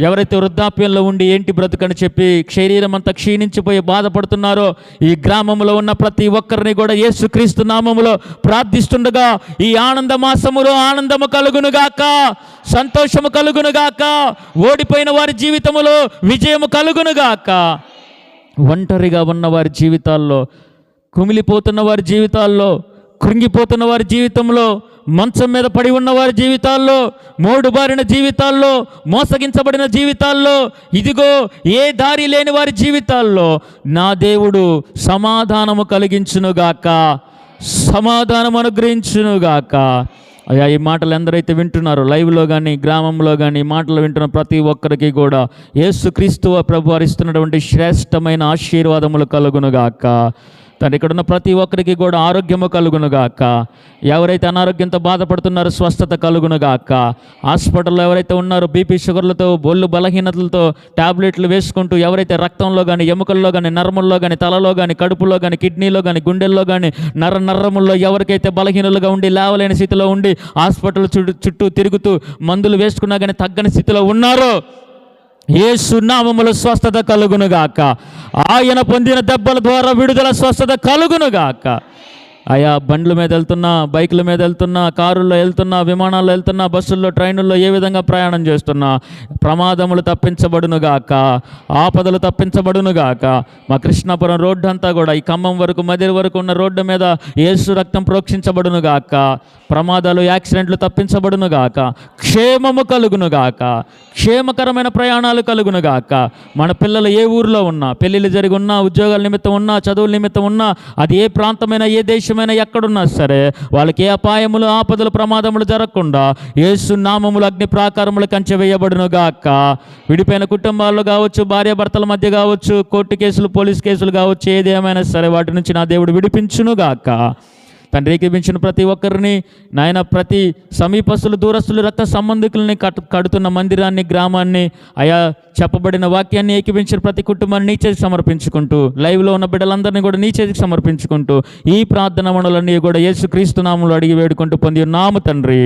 ఎవరైతే వృద్ధాప్యంలో ఉండి ఏంటి బ్రతుకని చెప్పి శరీరం అంతా క్షీణించిపోయి బాధపడుతున్నారో, ఈ గ్రామంలో ఉన్న ప్రతి ఒక్కరిని కూడా యేసుక్రీస్తు నామములో ప్రార్థిస్తుండగా ఈ ఆనంద మాసములో ఆనందము కలుగునుగాక, సంతోషము కలుగునుగాక. ఓడిపోయిన వారి జీవితములో విజయము కలుగునుగాక. ఒంటరిగా ఉన్న వారి జీవితాల్లో, కుమిలిపోతున్న వారి జీవితాల్లో, కృంగిపోతున్న వారి జీవితంలో, మంచం మీద పడి ఉన్న వారి జీవితాల్లో, మోడుబారిన జీవితాల్లో, మోసగించబడిన జీవితాల్లో, ఇదిగో ఏ దారి లేని వారి జీవితాల్లో నా దేవుడు సమాధానము కలిగించునుగాక, సమాధానం అనుగ్రహించునుగాక. అయ్యా, ఈ మాటలు ఎందరైతే వింటున్నారో లైవ్లో కానీ గ్రామంలో కానీ మాటలు వింటున్న ప్రతి ఒక్కరికి కూడా యేసుక్రీస్తు ప్రభు వారు ఇస్తున్నటువంటి శ్రేష్టమైన ఆశీర్వాదములు కలుగునుగాక. తండ్రి, ఇక్కడ ఉన్న ప్రతి ఒక్కరికి కూడా ఆరోగ్యము కలుగునుగాక. ఎవరైతే అనారోగ్యంతో బాధపడుతున్నారో స్వస్థత కలుగునుగాక. హాస్పిటల్లో ఎవరైతే ఉన్నారో బీపీ, షుగర్లతో, బొల్లు బలహీనతలతో టాబ్లెట్లు వేసుకుంటూ, ఎవరైతే రక్తంలో కానీ, ఎముకల్లో కానీ, నరముల్లో కానీ, తలలో కానీ, కడుపులో కానీ, కిడ్నీలో కానీ, గుండెల్లో కానీ, నరముల్లో ఎవరికైతే బలహీనులుగా ఉండి లేవలేని స్థితిలో ఉండి హాస్పిటల్ చుట్టూ తిరుగుతూ మందులు వేసుకున్నా కానీ తగ్గని స్థితిలో ఉన్నారో, యేసు నామములో స్వస్థత కలుగునుగాక. ఆయన పొందిన దెబ్బల ద్వారా విడుదల, స్వస్థత కలుగునుగాక. అయా, బండ్ల మీద వెళ్తున్నా, బైకుల మీద వెళ్తున్నా, కారుల్లో వెళ్తున్నా, విమానాల్లో వెళ్తున్నా, బస్సుల్లో, ట్రైనుల్లో ఏ విధంగా ప్రయాణం చేస్తున్నా ప్రమాదములు తప్పించబడునుగాక, ఆపదలు తప్పించబడునుగాక. మా కృష్ణాపురం రోడ్డు అంతా కూడా ఈ ఖమ్మం వరకు, మదిరి వరకు ఉన్న రోడ్డు మీద యేసు రక్తం ప్రోక్షించబడునుగాక. ప్రమాదాలు, యాక్సిడెంట్లు తప్పించబడునుగాక. క్షేమము కలుగునుగాక. క్షేమకరమైన ప్రయాణాలు కలుగునుగాక. మన పిల్లలు ఏ ఊరిలో ఉన్నా, పెళ్ళిళ్ళు జరిగి ఉన్నా, ఉద్యోగాల నిమిత్తం ఉన్నా, చదువుల నిమిత్తం ఉన్నా, అది ఏ ప్రాంతమైనా, ఏ దేశమైనా, ఎక్కడున్నా సరే వాళ్ళకి ఏ అపాయములు, ఆపదలు, ప్రమాదములు జరగకుండా యేసు నామములు అగ్ని ప్రాకారములు కంచె వేయబడునుగాక. విడిపోయిన కుటుంబాల్లో కావచ్చు, భార్యాభర్తల మధ్య కావచ్చు, కోర్టు కేసులు, పోలీస్ కేసులు కావచ్చు, ఏదేమైనా సరే వాటి నుంచి నా దేవుడు విడిపించునుగాక. తండ్రి, ఏకీపించిన ప్రతి ఒక్కరిని నాయన, ప్రతి సమీపస్తులు, దూరస్తులు, రక్త సంబంధికులని కడుతున్న మందిరాన్ని, గ్రామాన్ని, అయా చెప్పబడిన వాక్యాన్ని ఏకీపించిన ప్రతి కుటుంబాన్ని నీ చేతికి సమర్పించుకుంటూ, లైవ్లో ఉన్న బిడ్డలందరినీ కూడా నీ చేతికి సమర్పించుకుంటూ, ఈ ప్రార్థన మనలన్నీ కూడా యేసుక్రీస్తు నామములో అడిగి వేడుకుంటూ పొంది ఉన్నాము తండ్రి.